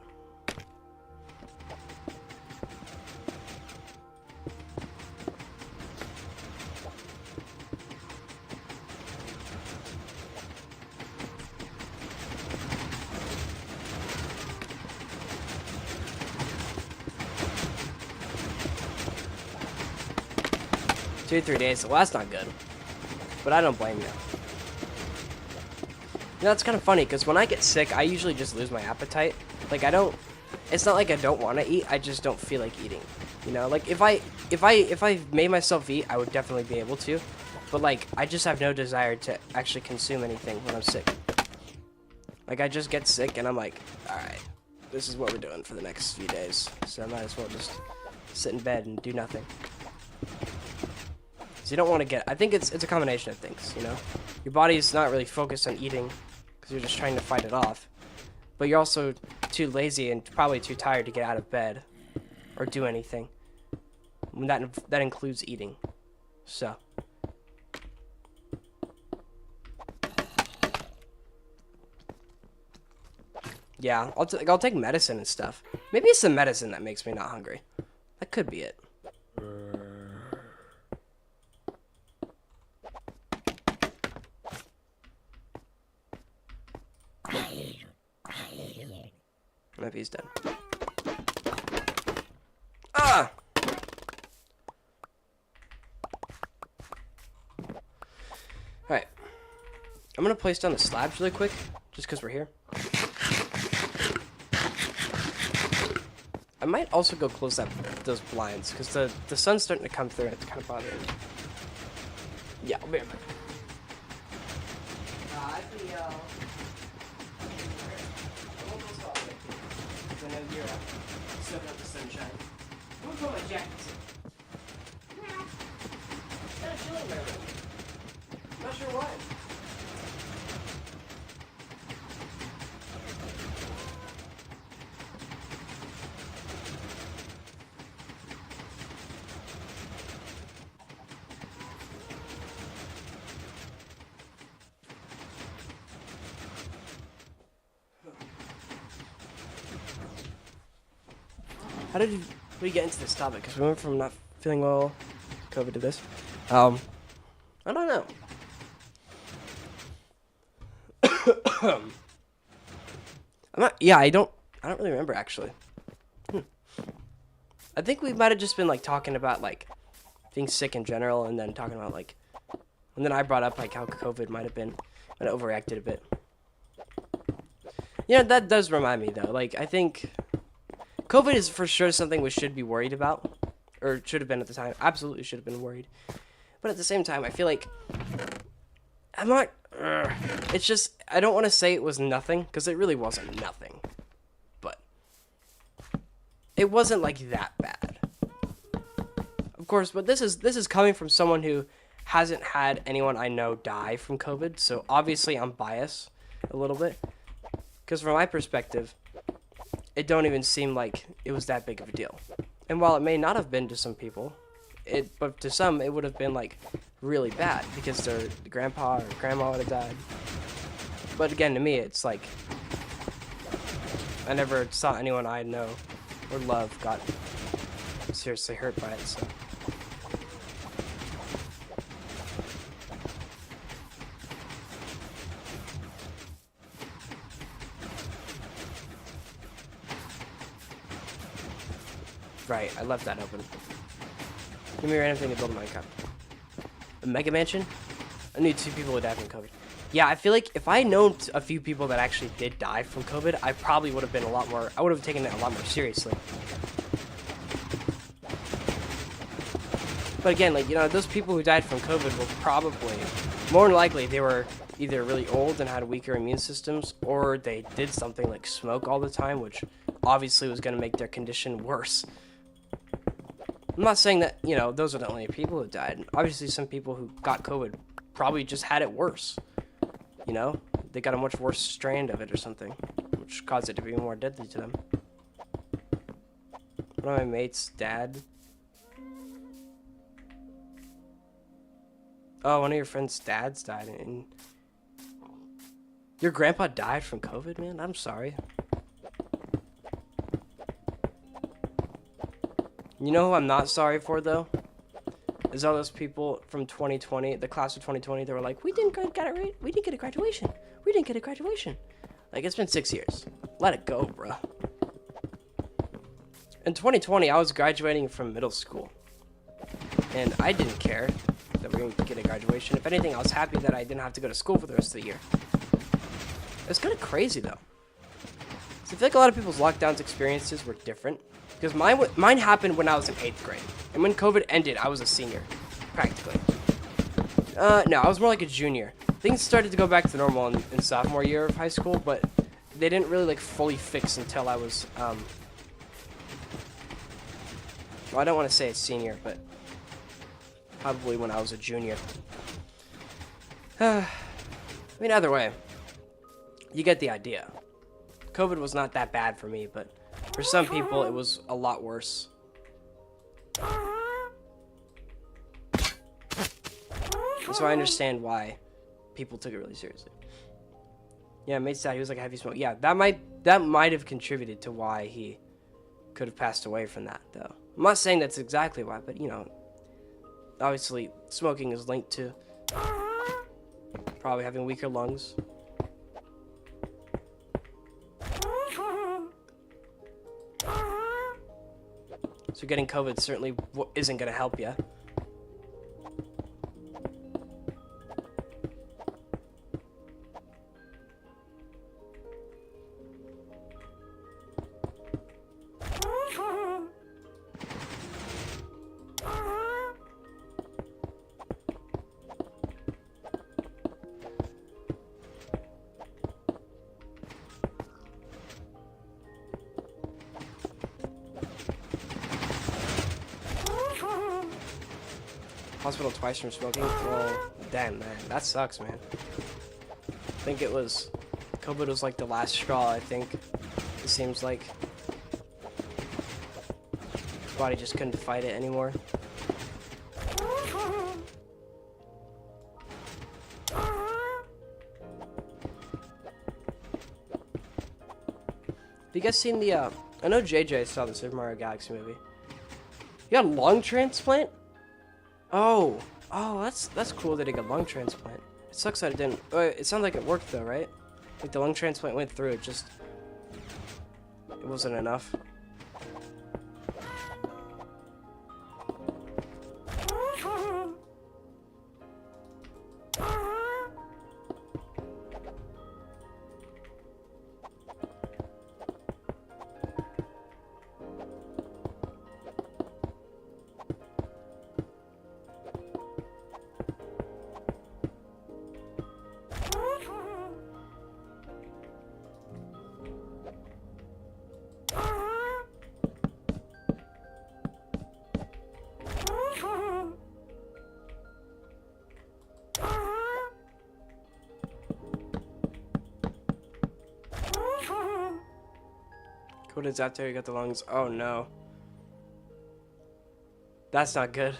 Two, 3 days. Well, that's not good. But I don't blame you. You know, it's kind of funny because when I get sick, I usually just lose my appetite. Like, it's not like I don't want to eat. I just don't feel like eating. You know, like if I made myself eat, I would definitely be able to. But like, I just have no desire to actually consume anything when I'm sick. Like, I just get sick and I'm like, all right, this is what we're doing for the next few days. So I might as well just sit in bed and do nothing. So you don't want to get, I think it's a combination of things, you know? Your body's not really focused on eating because you're just trying to fight it off. But you're also too lazy and probably too tired to get out of bed or do anything. That includes eating. So. Yeah, I'll take medicine and stuff. Maybe it's the medicine that makes me not hungry. That could be it. Maybe he's dead. Ah! Alright. I'm gonna place down the slabs really quick, just because we're here. I might also go close those blinds, because the sun's starting to come through and it's kind of bothering me. Yeah, I'll be right back. I know you're soaking up the sunshine. I'm gonna put my jacket in. It's kind of chilly in my room. I'm not sure why. How did we get into this topic? Because we went from not feeling well, COVID, to this. I don't know. I don't really remember actually. I think we might have just been like talking about like being sick in general, and then talking about like And then I brought up like how COVID might have overreacted a bit. Yeah, that does remind me though. Like I think COVID is for sure something we should be worried about, or should have been at the time. Absolutely should have been worried. But at the same time, I feel like I'm not. It's just I don't want to say it was nothing because it really wasn't nothing, but it wasn't like that bad. Of course, but this is coming from someone who hasn't had anyone I know die from COVID, so obviously I'm biased a little bit. Because from my perspective, it don't even seem like it was that big of a deal. And while it may not have been to some people, but to some it would have been like really bad because their grandpa or grandma would have died. But again, to me, it's like I never saw anyone I know or love got seriously hurt by it. So. Right, I left that open. Give me a random thing to build a Minecraft. A mega mansion? I knew 2 people who died from COVID. Yeah, I feel like if I had known a few people that actually did die from COVID, I probably would have been I would have taken it a lot more seriously. But again, like, you know, those people who died from COVID were probably, more than likely, they were either really old and had weaker immune systems, or they did something like smoke all the time, which obviously was going to make their condition worse. I'm not saying that, you know, those are the only people who died. Obviously, some people who got COVID probably just had it worse. You know? They got a much worse strand of it or something, which caused it to be more deadly to them. One of my mates' dad. Oh, one of your friend's dads died. And your grandpa died from COVID, man? I'm sorry. You know who I'm not sorry for, though? Is all those people from 2020, the class of 2020, they were like, we didn't get a graduation. We didn't get a graduation. Like, it's been 6 years. Let it go, bro. In 2020, I was graduating from middle school. And I didn't care that we didn't get a graduation. If anything, I was happy that I didn't have to go to school for the rest of the year. It's kind of crazy, though. So I feel like a lot of people's lockdowns experiences were different. Because mine happened when I was in 8th grade. And when COVID ended, I was a senior. Practically. No, I was more like a junior. Things started to go back to normal in sophomore year of high school, but they didn't really, like, fully fix until I was, well, I don't want to say a senior, but probably when I was a junior. I mean, either way, you get the idea. COVID was not that bad for me, but for some people, it was a lot worse. And so I understand why people took it really seriously. Yeah, mate's dad, he was like a heavy smoker. Yeah, that might have contributed to why he could have passed away from that, though. I'm not saying that's exactly why, but, you know, obviously, smoking is linked to probably having weaker lungs. So getting COVID certainly isn't going to help you. Hospital twice from smoking? Well, damn, man. That sucks, man. I think COVID was like the last straw, I think. It seems like. His body just couldn't fight it anymore. Have you guys seen the, I know JJ saw the Super Mario Galaxy movie. You got a lung transplant? Oh, that's cool that he got lung transplant. It sucks that it didn't. It sounds like it worked though, right? Like the lung transplant went through. It wasn't enough. What is after he got the lungs? Oh no. That's not good.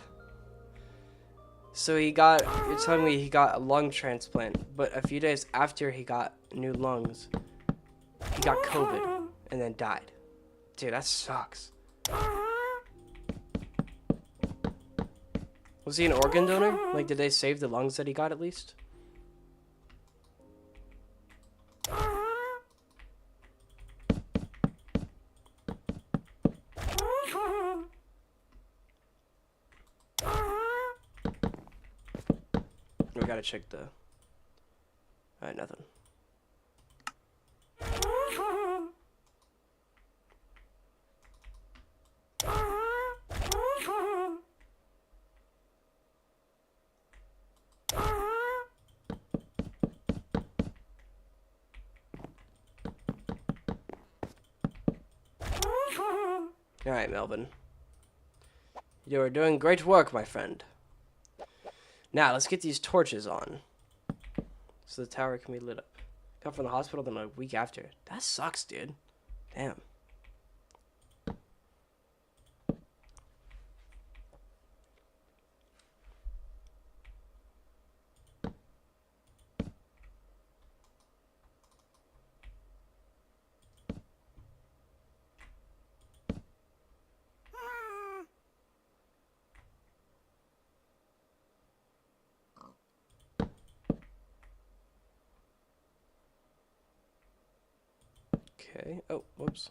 So you're telling me he got a lung transplant, but a few days after he got new lungs, he got COVID and then died. Dude, that sucks. Was he an organ donor? Like, did they save the lungs that he got at least? We gotta check the... Alright, nothing. Alright, Melvin. You are doing great work, my friend. Now, let's get these torches on. So the tower can be lit up. Got from the hospital then a week after. That sucks, dude. Damn. Okay. Oh, whoops.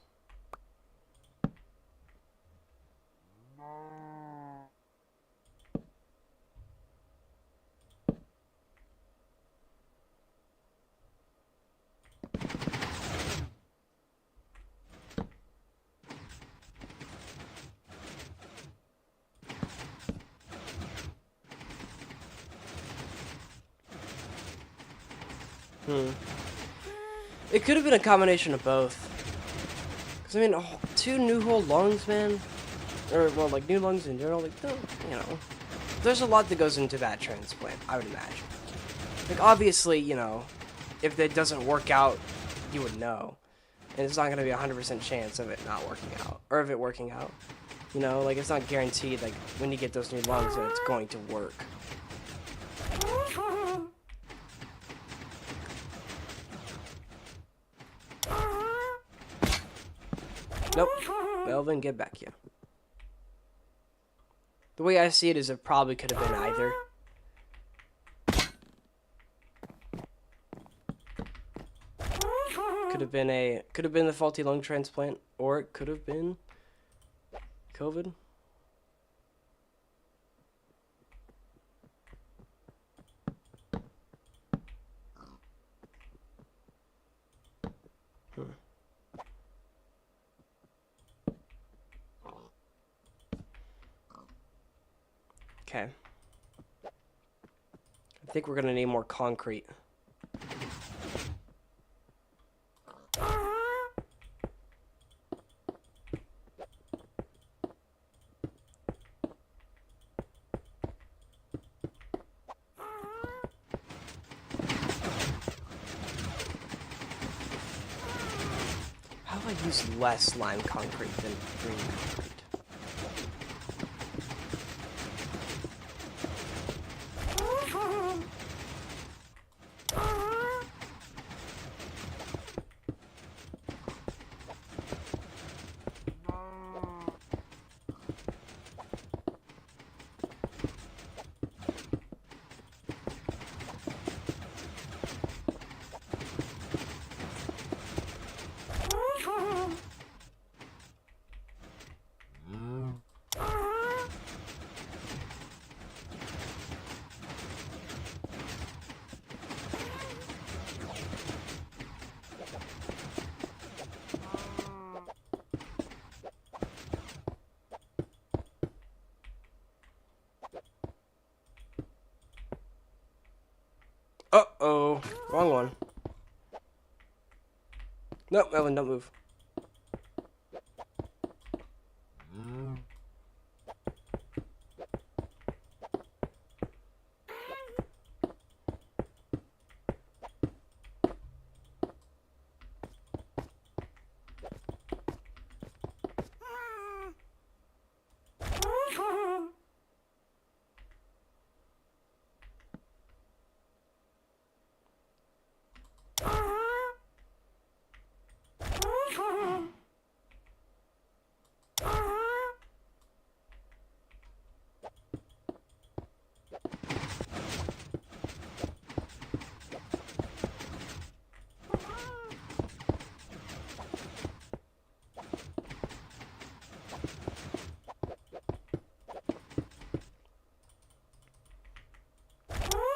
It could have been a combination of both. Because, I mean, two new whole lungs, man. Or, well, like, new lungs in general. Like, you know. There's a lot that goes into that transplant, I would imagine. Like, obviously, you know, if it doesn't work out, you would know. And it's not going to be a 100% chance of it not working out. Or of it working out. You know, like, it's not guaranteed, like, when you get those new lungs that it's going to work. Nope. Melvin, get back here. The way I see it is it probably could have been either. Could have been the faulty lung transplant, or it could have been COVID. Okay. I think we're gonna need more concrete. How do I use less lime concrete than green concrete? Uh-oh. Wrong one. Nope, Melvin, don't move.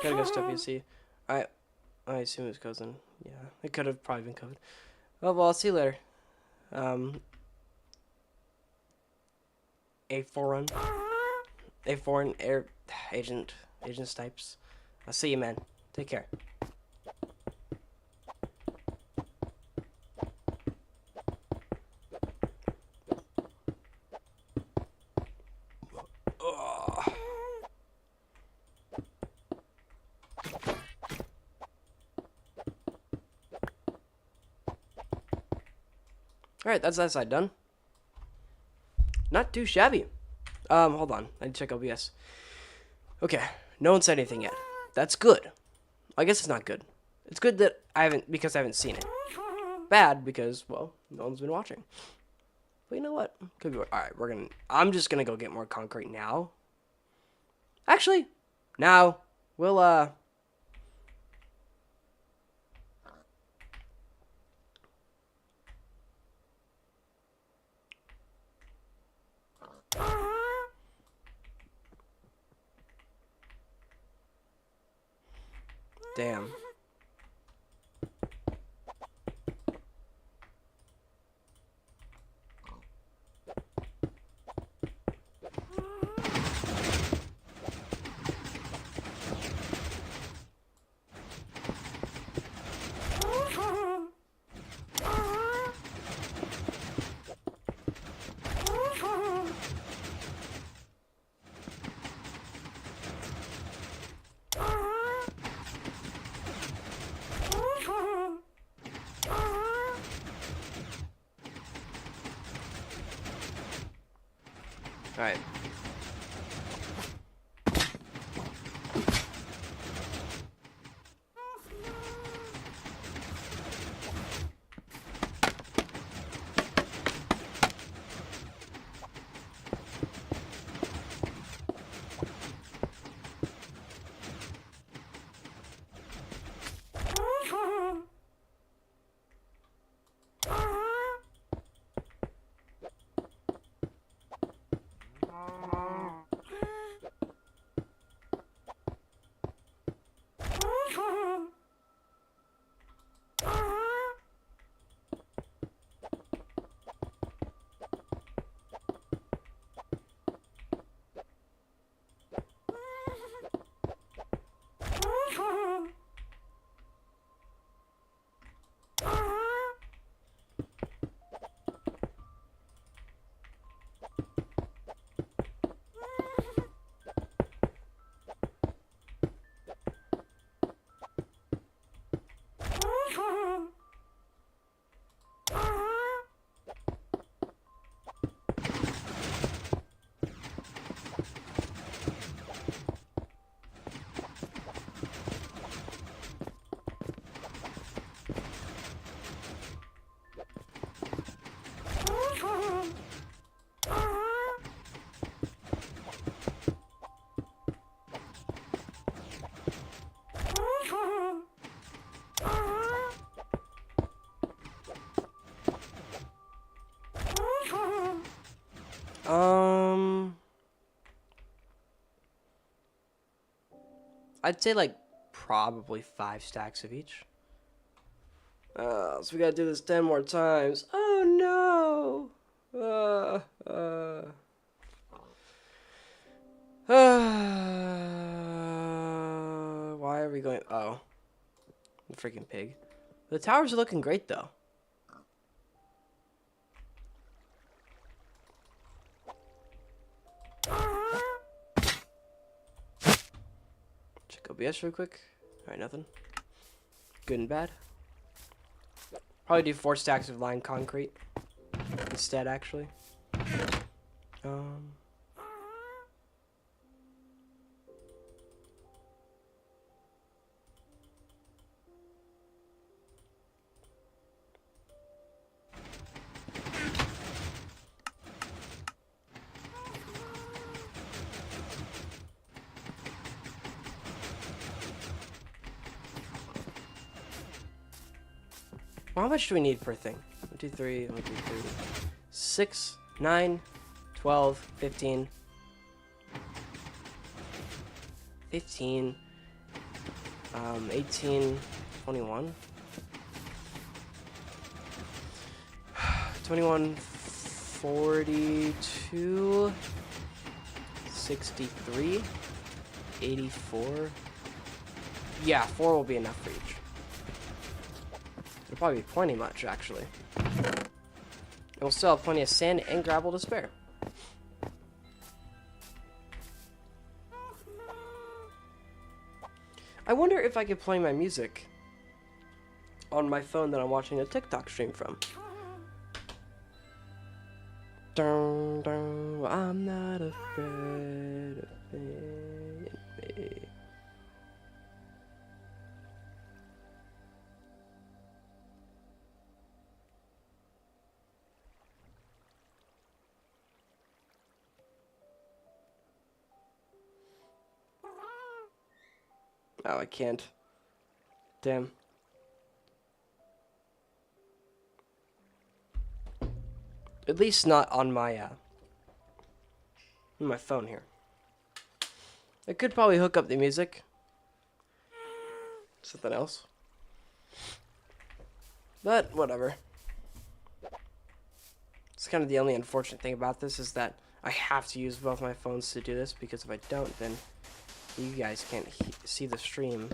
Gotta go step UC. I assume it was cousin. Yeah, it could have probably been COVID. Oh, well, I'll see you later. A foreign air agent Snipes. I'll see you, man. Take care. Alright, that's that side done. Not too shabby. Hold on. I need to check OBS. Okay, no one said anything yet. That's good. I guess it's not good. It's good that I haven't seen it. Bad because, well, no one's been watching. But you know what? Could be. Alright, I'm just gonna go get more concrete now. Actually, now, we'll, damn. Alright. I'd say like probably 5 stacks of each. So we gotta do this 10 more times. Oh no! Why are we going? Oh, the freaking pig. The towers are looking great though. Check OBS real quick. Alright, nothing. Good and bad. Probably do 4 stacks of lined concrete instead, actually. Well, how much do we need per thing? 1, 2, 3, 1, 2, 3, 6, 9, 12, 15. 15. 18, 21. 21, 42, 63, 84. Yeah, 4 will be enough for each. It'll probably be plenty much, actually. And we'll still have plenty of sand and gravel to spare. I wonder if I could play my music on my phone that I'm watching a TikTok stream from. Dun, dun, I'm not afraid of being me. Oh, I can't. Damn. At least not on my phone here. I could probably hook up the music. Something else. But whatever. It's kind of the only unfortunate thing about this is that I have to use both my phones to do this, because if I don't, then you guys can't see the stream.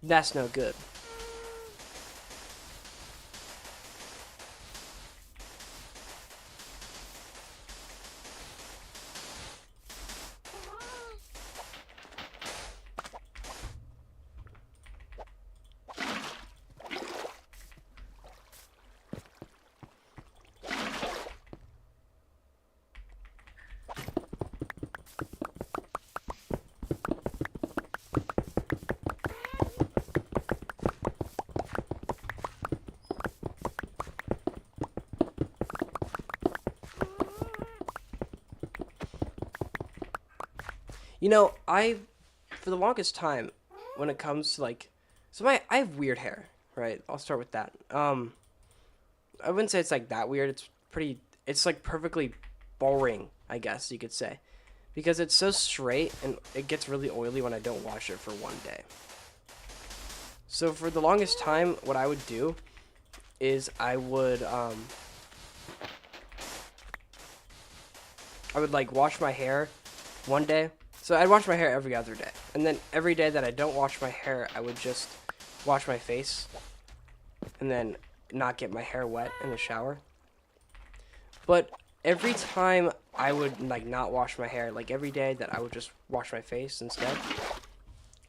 That's no good. You know, for the longest time, when it comes to like, I have weird hair, right? I'll start with that. I wouldn't say it's like that weird. It's like perfectly boring, I guess you could say, because it's so straight and it gets really oily when I don't wash it for one day. So for the longest time, what I would do is I would like wash my hair one day. So I'd wash my hair every other day. And then every day that I don't wash my hair, I would just wash my face and then not get my hair wet in the shower. But every time I would like not wash my hair, like every day that I would just wash my face instead,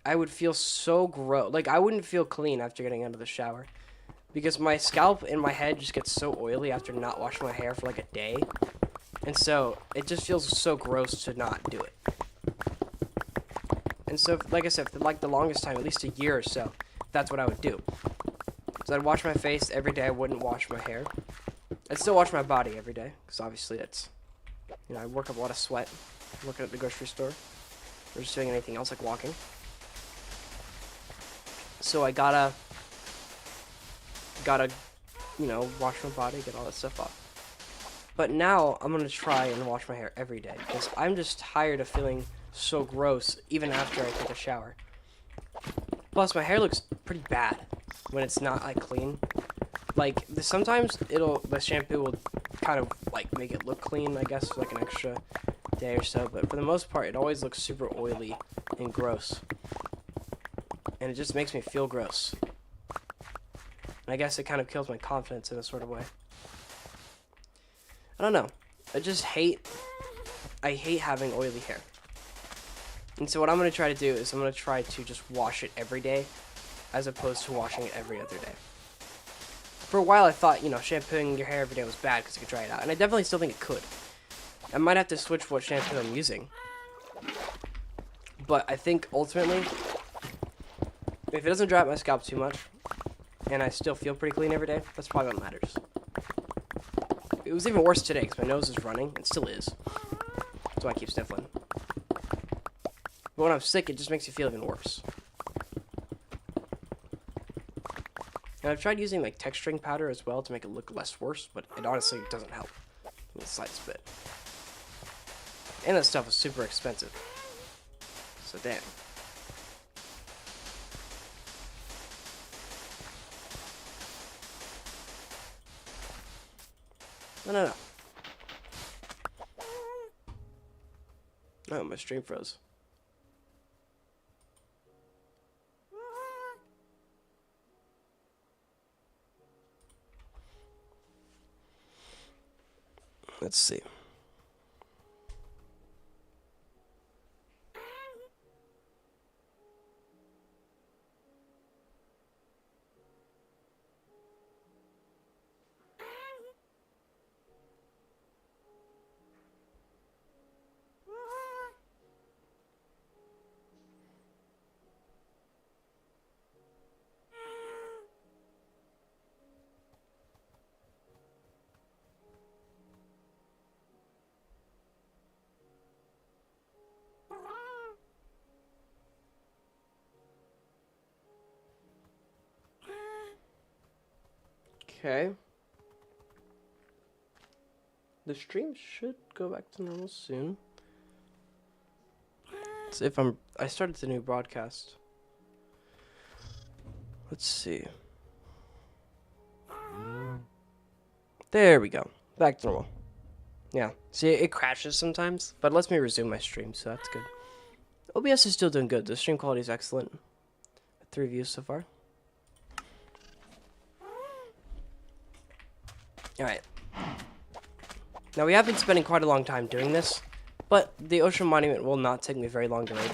I would feel so gross. Like I wouldn't feel clean after getting out of the shower, because my scalp and my head just gets so oily after not washing my hair for like a day. And so it just feels so gross to not do it. And so, like I said, for like the longest time, at least a year or so, that's what I would do. So I'd wash my face every day. I wouldn't wash my hair. I'd still wash my body every day, because obviously that's, you know, I work up a lot of sweat working at the grocery store, or just doing anything else like walking. So I gotta, you know, wash my body, get all that stuff off. But now I'm gonna try and wash my hair every day, because I'm just tired of feeling so gross even after I take a shower. Plus my hair looks pretty bad when it's not like clean. Like sometimes the shampoo will kind of like make it look clean, I guess, for like an extra day or so, but for the most part it always looks super oily and gross. And it just makes me feel gross. And I guess it kind of kills my confidence in a sort of way. I don't know. I hate having oily hair. And so what I'm going to try to do is I'm going to try to just wash it every day, as opposed to washing it every other day. For a while I thought, you know, shampooing your hair every day was bad because it could dry it out. And I definitely still think it could. I might have to switch what shampoo I'm using. But I think ultimately, if it doesn't dry out my scalp too much, and I still feel pretty clean every day, that's probably what matters. It was even worse today because my nose is running. It still is. That's why I keep sniffling. But when I'm sick, it just makes you feel even worse. And I've tried using like texturing powder as well to make it look less worse, but it honestly doesn't help in the slightest bit. And that stuff is super expensive. So damn. No. Oh, my stream froze. Let's see. Okay. The stream should go back to normal soon. So if I started the new broadcast. Let's see. There we go. Back to normal. Yeah. See, it crashes sometimes, but it lets me resume my stream, so that's good. OBS is still doing good. The stream quality is excellent. 3 views so far. Alright. Now, we have been spending quite a long time doing this, but the Ocean Monument will not take me very long to raid.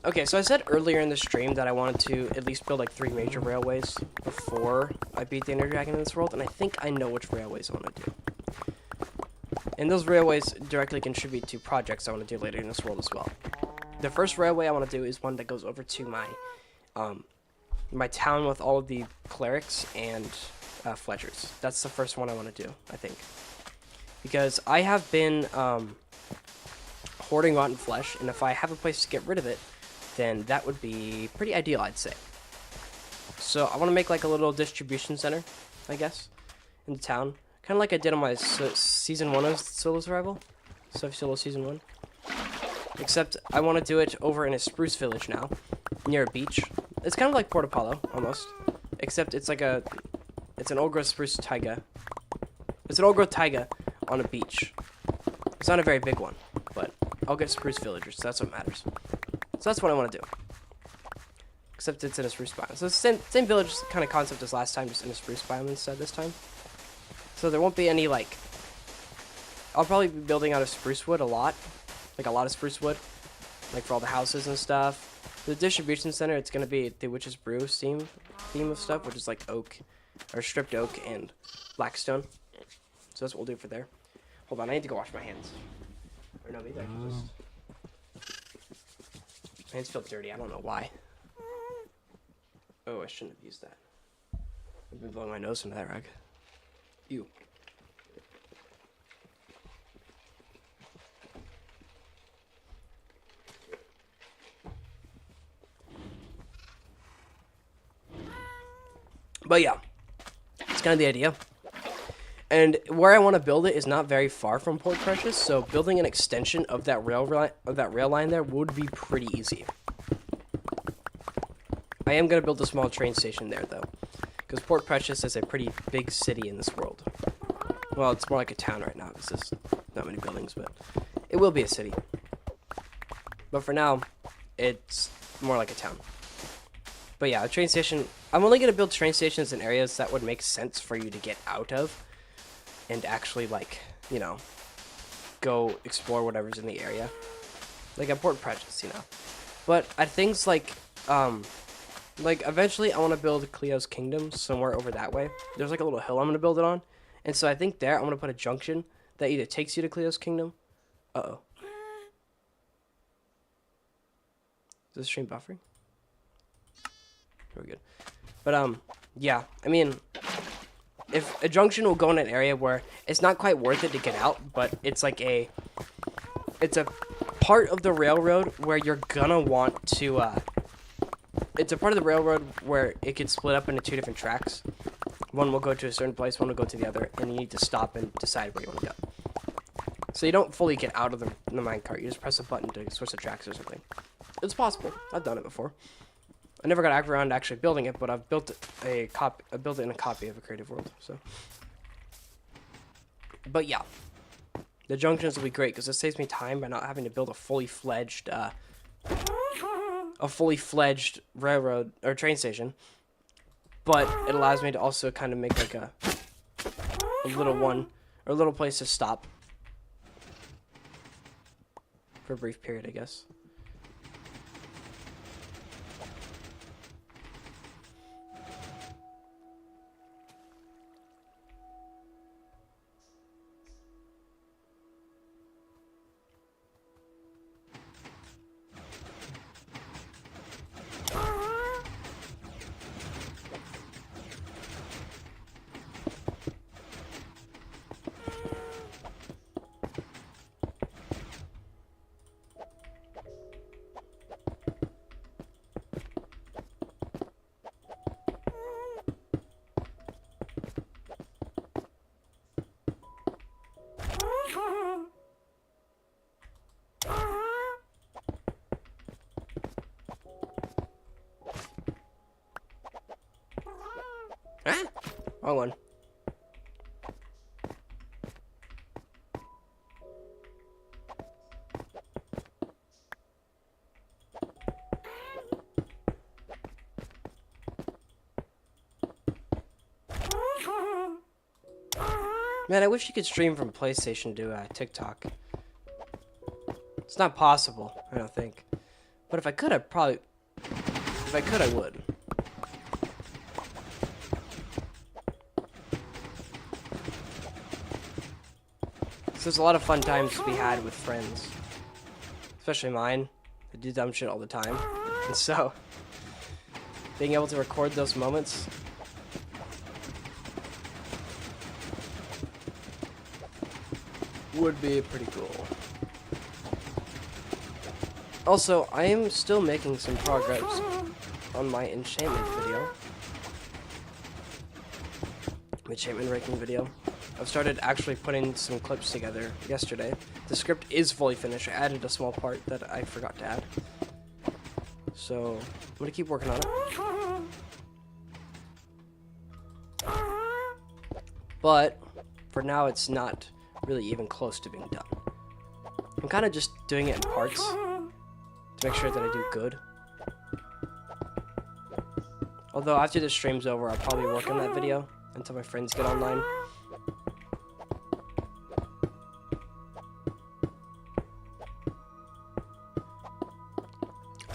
Okay, so I said earlier in the stream that I wanted to at least build like 3 major railways before I beat the Ender Dragon in this world, and I think I know which railways I want to do. And those railways directly contribute to projects I want to do later in this world as well. The first railway I want to do is one that goes over to my my town with all of the clerics and Fletchers. That's the first one I want to do, I think. Because I have been hoarding rotten flesh, and if I have a place to get rid of it, then that would be pretty ideal, I'd say. So I want to make like a little distribution center, I guess, in the town. Kind of like I did on my Season 1 of Solo Survival. Solo Season 1. Except I want to do it over in a spruce village now, near a beach. It's kind of like Port Apollo, almost. Except it's like it's an old growth spruce taiga. It's an old growth taiga on a beach. It's not a very big one, but I'll get spruce villagers, so that's what matters. So that's what I want to do. Except it's in a spruce biome. So it's the same village kind of concept as last time, just in a spruce biome instead this time. So there won't be any, like... I'll probably be building out of spruce wood a lot. Like a lot of spruce wood. Like for all the houses and stuff. The distribution center, it's going to be the Witch's Brew theme of stuff, which is like oak, or stripped oak and blackstone. So that's what we'll do for there. Hold on, I need to go wash my hands. Or no, maybe I can just... My hands feel dirty, I don't know why. Oh, I shouldn't have used that. I've been blowing my nose into that rug. Ew. But yeah, it's kind of the idea. And where I want to build it is not very far from Port Precious, so building an extension of that rail line there would be pretty easy. I am going to build a small train station there, though, because Port Precious is a pretty big city in this world. Well, it's more like a town right now, because there's not many buildings, but it will be a city. But for now, it's more like a town. But yeah, a train station... I'm only going to build train stations in areas that would make sense for you to get out of. And actually, like, you know, go explore whatever's in the area. Like at Port Precious, you know. But at things like eventually I want to build Cleo's Kingdom somewhere over that way. There's like a little hill I'm going to build it on. And so I think there I'm going to put a junction that either takes you to Cleo's Kingdom. Uh-oh. Is this stream buffering? Very good. But, yeah, I mean, if a junction will go in an area where it's not quite worth it to get out, but it's like it's a part of the railroad where you're gonna want to, it's a part of the railroad where it could split up into 2 different tracks. One will go to a certain place, one will go to the other, and you need to stop and decide where you want to go. So you don't fully get out of the minecart, you just press a button to switch the tracks or something. It's possible. I've done it before. I never got around to actually building it, but I've built a copy. I built it in a copy of a Creative World. So, but yeah, the junctions will be great because it saves me time by not having to build a fully fledged railroad or train station. But it allows me to also kind of make like a little one or a little place to stop for a brief period, I guess. Ah, wrong one. Man, I wish you could stream from PlayStation to TikTok. It's not possible, I don't think. But if I could, I'd probably... If I could, I would. So there's a lot of fun times to be had with friends. Especially mine. I do dumb shit all the time. And so, being able to record those moments... would be pretty cool. Also, I am still making some progress on my enchantment video. My enchantment ranking video. I've started actually putting some clips together yesterday. The script is fully finished. I added a small part that I forgot to add. So, I'm gonna keep working on it. But, for now, it's not really even close to being done. I'm kind of just doing it in parts to make sure that I do good. Although after this stream's over, I'll probably work on that video until my friends get online.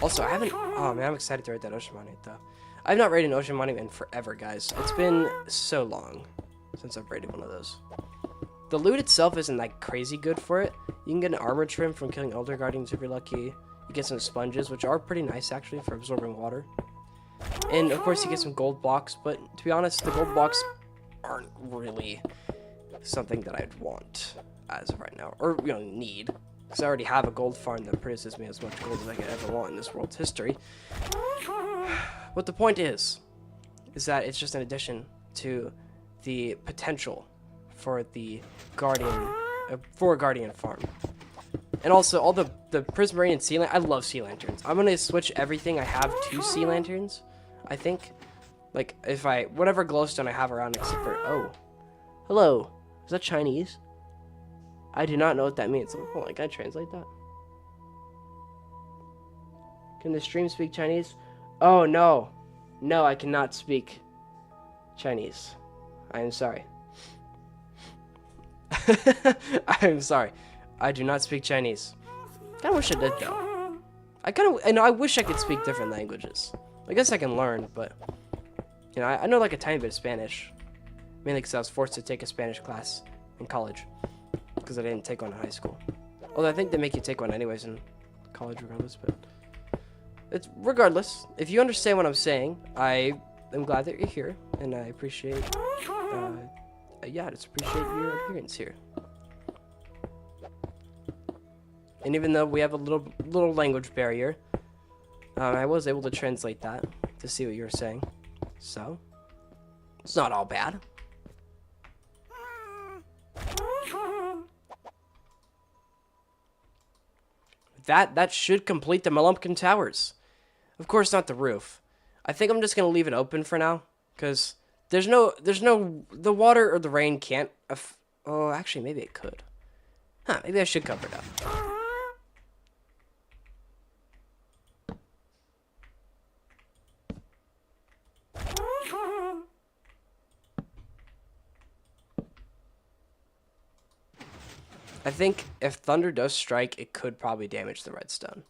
Also, I haven't... Oh man, I'm excited to rate that Ocean Monument though. I've not rated an Ocean Monument in forever, guys. It's been so long since I've rated one of those. The loot itself isn't like crazy good for it. You can get an armor trim from killing Elder Guardians if you're lucky. You get some sponges, which are pretty nice actually for absorbing water. And of course you get some gold blocks, but to be honest, the gold blocks aren't really something that I'd want as of right now. Or, you know, need. Because I already have a gold farm that produces me as much gold as I could ever want in this world's history. What the point is that it's just an addition to the potential for the Guardian, for a Guardian farm. And also, all the Prismarine Sea Lanterns, I love Sea Lanterns. I'm gonna switch everything I have to Sea Lanterns, I think. Like, if whatever glowstone I have around, except for, oh. Hello, is that Chinese? I do not know what that means. Hold on, can I translate that? Can the stream speak Chinese? Oh, no. No, I cannot speak Chinese. I am sorry. I'm sorry. I do not speak Chinese. I kind of wish I did, though. I wish I could speak different languages. I guess I can learn, but... You know, I know like a tiny bit of Spanish. Mainly because I was forced to take a Spanish class in college. Because I didn't take one in high school. Although I think they make you take one anyways in college regardless, but... It's regardless. If you understand what I'm saying, I am glad that you're here. And I appreciate... yeah, I just appreciate your appearance here. And even though we have a little language barrier, I was able to translate that to see what you were saying. So, it's not all bad. That should complete the Melumpkin Towers. Of course, not the roof. I think I'm just gonna leave it open for now, cause the water or the rain can't. Oh, actually, maybe it could. Huh? Maybe I should cover it up. I think if thunder does strike, it could probably damage the redstone.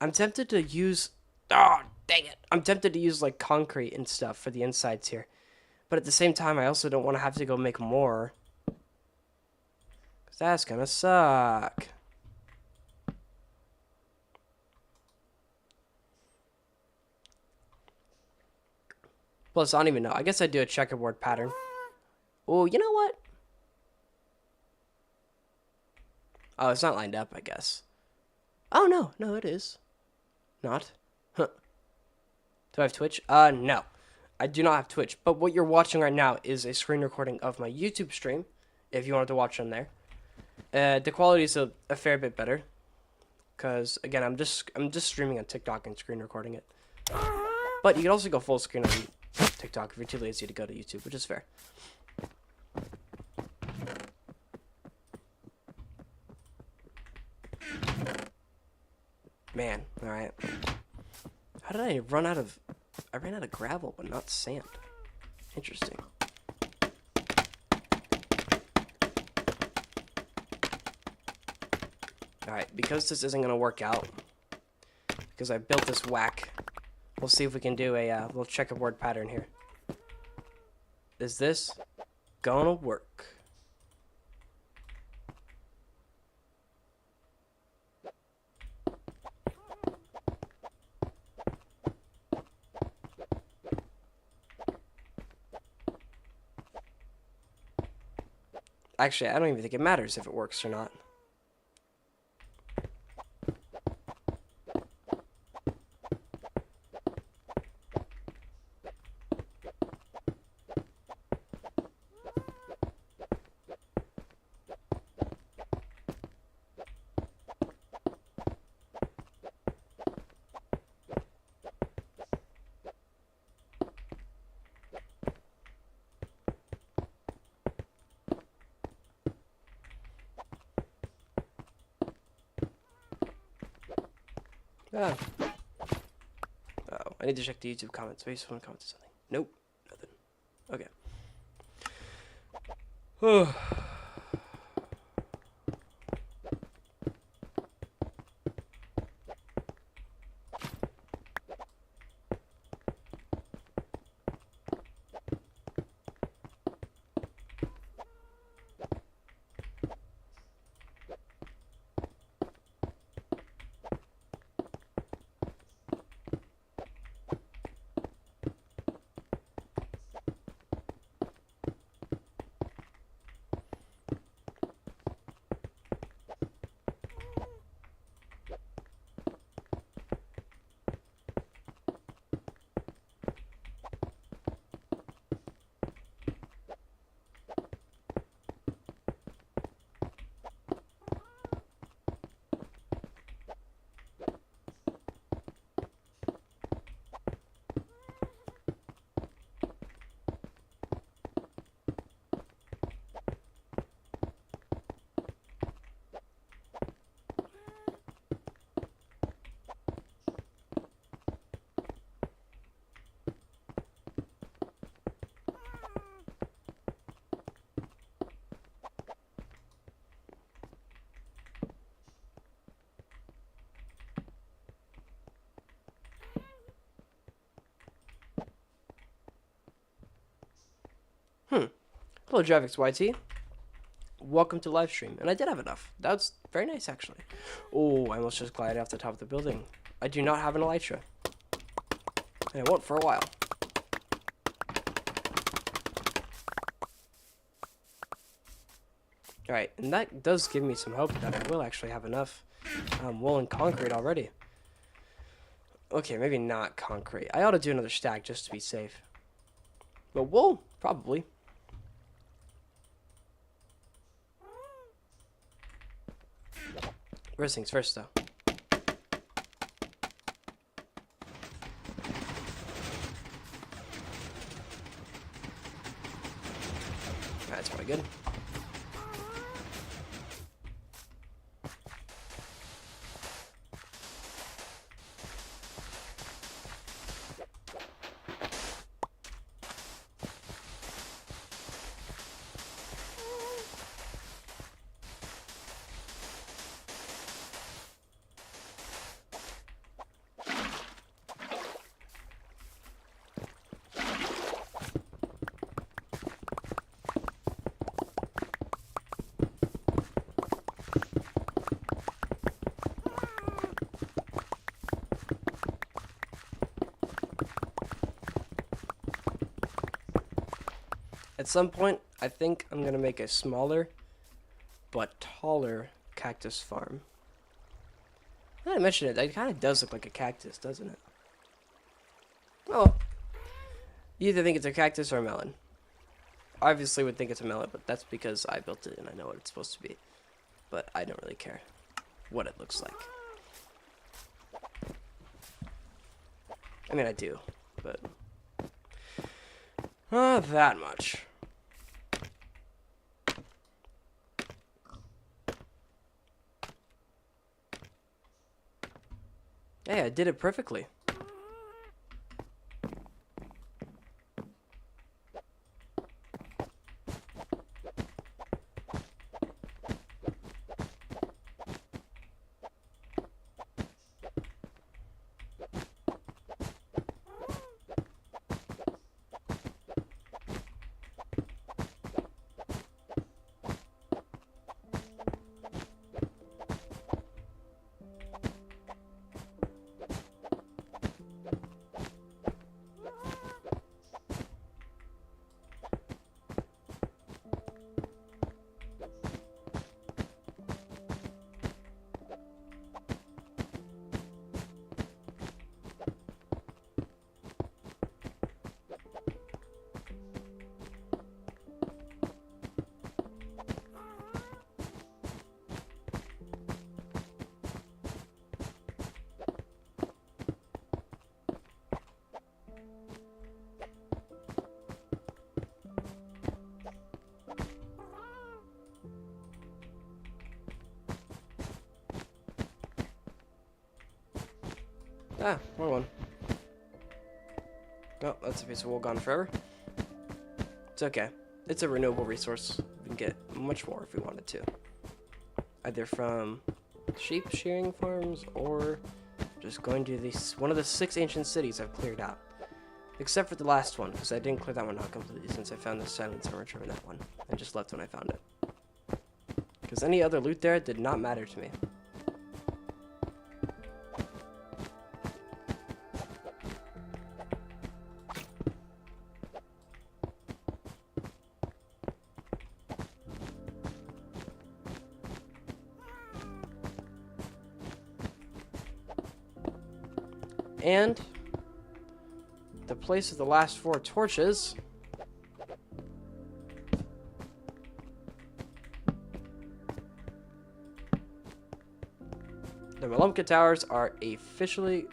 I'm tempted to use... Oh, dang it. I'm tempted to use, like, concrete and stuff for the insides here. But at the same time, I also don't want to have to go make more. Because that's gonna suck. Plus, I don't even know. I guess I'd do a checkerboard pattern. Oh, you know what? Oh, it's not lined up, I guess. Oh, no. No, it is. Not. Huh. Do I have Twitch? No. I do not have Twitch. But what you're watching right now is a screen recording of my YouTube stream, if you wanted to watch on there. The quality is a fair bit better. Because, again, I'm just streaming on TikTok and screen recording it. But you can also go full screen on TikTok if you're too lazy to go to YouTube, which is fair. Man, alright. How did I run out of... I ran out of gravel, but not sand. Interesting. Alright, because this isn't going to work out, because I built this whack, we'll see if we can do a little checkerboard pattern here. Is this gonna work? Actually, I don't even think it matters if it works or not. Ah. Oh, I need to check the YouTube comments. Maybe someone commented something. Nope, nothing. Okay. Hello, Javix YT. Welcome to live stream. And I did have enough. That was very nice, actually. Oh, I almost just glided off the top of the building. I do not have an elytra. And I won't for a while. Alright, and that does give me some hope that I will actually have enough wool and concrete already. Okay, maybe not concrete. I ought to do another stack just to be safe. But wool, probably. First things first, though. At some point, I think I'm gonna make a smaller but taller cactus farm. Now that I mention it, it kind of does look like a cactus, doesn't it? Oh, you either think it's a cactus or a melon. I obviously would think it's a melon, but that's because I built it and I know what it's supposed to be. But I don't really care what it looks like. I mean, I do, but not that much. Hey, I did it perfectly. Ah, wrong one. Oh, that's a piece of wool gone forever. It's okay. It's a renewable resource. We can get much more if we wanted to. Either from sheep shearing farms or just going to one of the 6 ancient cities I've cleared out. Except for the last one, because I didn't clear that one out completely since I found the silent furniture in that one. I just left when I found it. Because any other loot there did not matter to me. And the place of the last 4 torches. The Malumka Towers are officially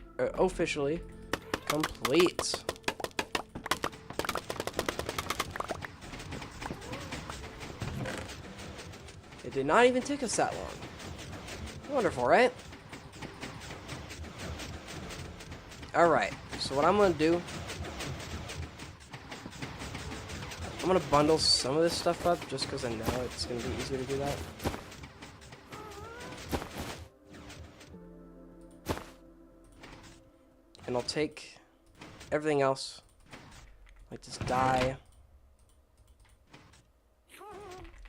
complete. It did not even take us that long. Wonderful, right? Alright, so what I'm going to do, I'm going to bundle some of this stuff up just because I know it's going to be easier to do that. And I'll take everything else, like this dye,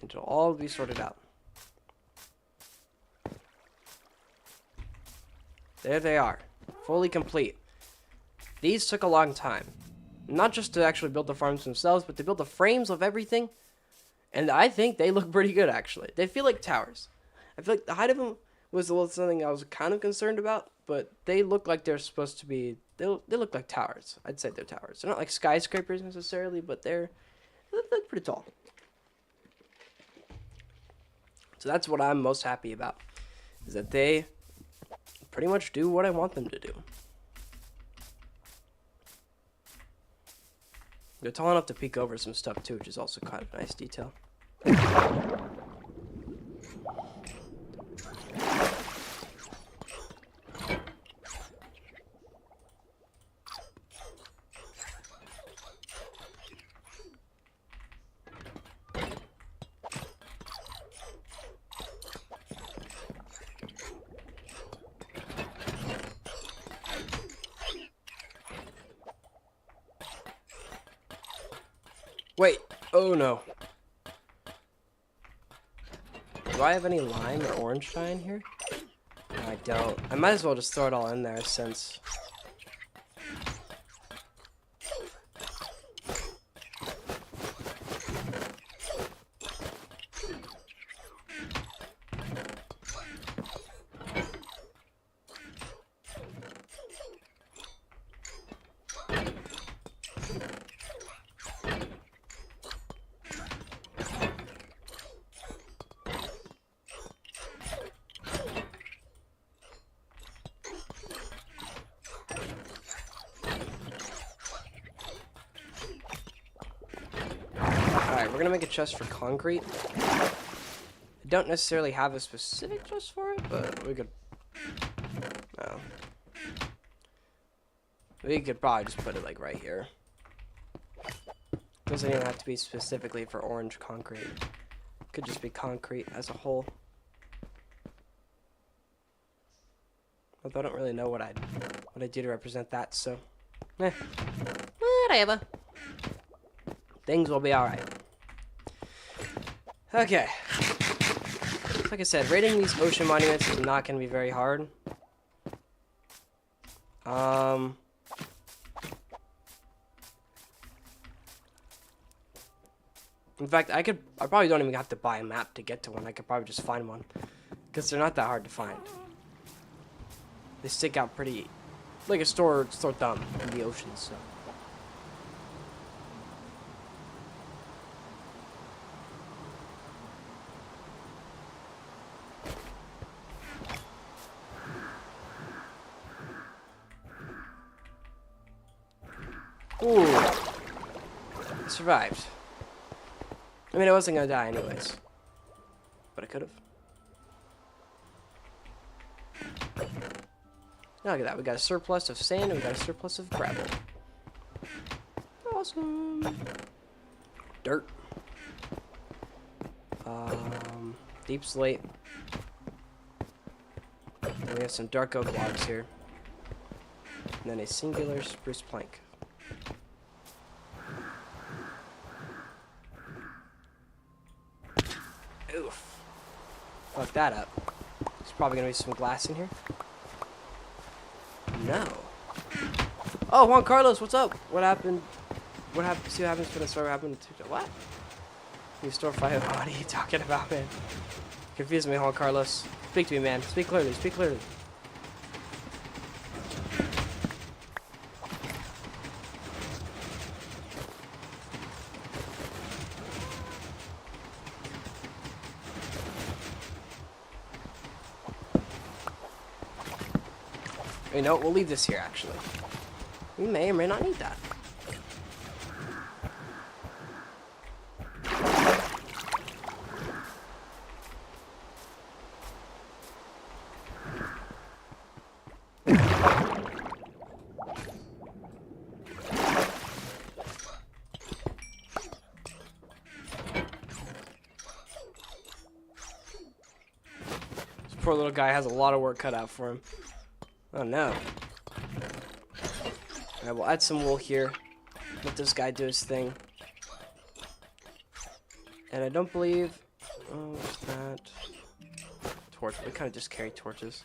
and it'll all be sorted out. There they are, fully complete. These took a long time. Not just to actually build the farms themselves, but to build the frames of everything. And I think they look pretty good, actually. They feel like towers. I feel like the height of them was something I was kind of concerned about, but they look like they're supposed to be... They look like towers. I'd say they're towers. They're not like skyscrapers necessarily, but they look pretty tall. So that's what I'm most happy about, is that they pretty much do what I want them to do. They're tall enough to peek over some stuff too, which is also kind of a nice detail. Wait, oh no. Do I have any lime or orange dye in here? No, I don't. I might as well just throw it all in there since... we're gonna make a chest for concrete. I don't necessarily have a specific chest for it, but we could... No. We could probably just put it, like, right here. Doesn't even have to be specifically for orange concrete. Could just be concrete as a whole. Although I don't really know what I do to represent that, so... whatever. Things will be alright. Okay. Like I said, raiding these ocean monuments is not going to be very hard. In fact, I probably don't even have to buy a map to get to one. I could probably just find one. Because they're not that hard to find. They stick out pretty, like a sore thumb in the ocean, so. Ooh. I survived. I mean, I wasn't gonna die anyways. But I could've. Oh, look at that. We got a surplus of sand and we got a surplus of gravel. Awesome. Dirt. Deep slate. And we have some dark oak logs here. And then a singular spruce plank. Oof. Fuck that up. There's probably gonna be some glass in here. No. Oh, Juan Carlos, what's up? What happened? What happened? See what happens when I start happening to what? You store fire. What are you talking about, man? Confuse me, Juan Carlos. Speak to me, man. Speak clearly. Speak clearly. You know, we'll leave this here, actually. We may or may not need that. This poor little guy has a lot of work cut out for him. Oh no. Alright, we'll add some wool here. Let this guy do his thing. And I don't believe... Oh, what's that? Torch. We kind of just carry torches.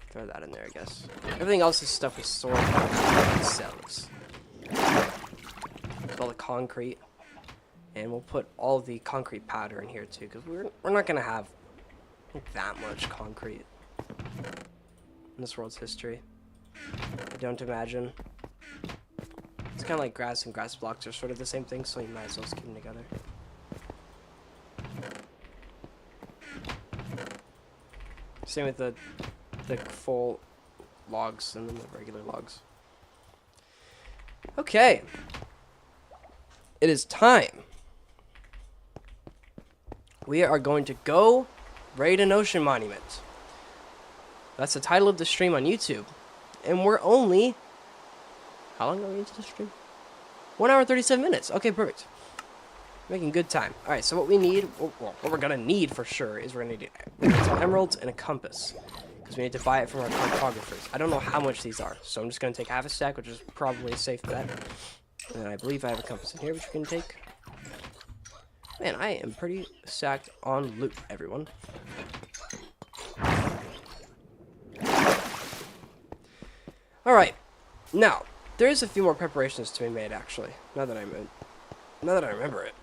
Throw that in there, I guess. Everything else is stuff we store themselves. All the concrete. And we'll put all the concrete powder in here too, because we're not going to have that much concrete in this world's history. I don't imagine. It's kind of like grass and grass blocks are sort of the same thing, so you might as well keep them together. Same with the full logs and then the regular logs. Okay. It is time. We are going to go raid an ocean monument. That's the title of the stream on YouTube. And we're only... How long are we into the stream? 1 hour 37 minutes. Okay, perfect. Making good time. Alright, so what we need... Well, what we're going to need for sure is we're going to need some emeralds and a compass. Because we need to buy it from our cartographers. I don't know how much these are. So I'm just going to take half a stack, which is probably a safe bet. And I believe I have a compass in here, which we can take. Man, I am pretty stacked on loot, everyone. Alright, now, there is a few more preparations to be made, actually, now that I remember it.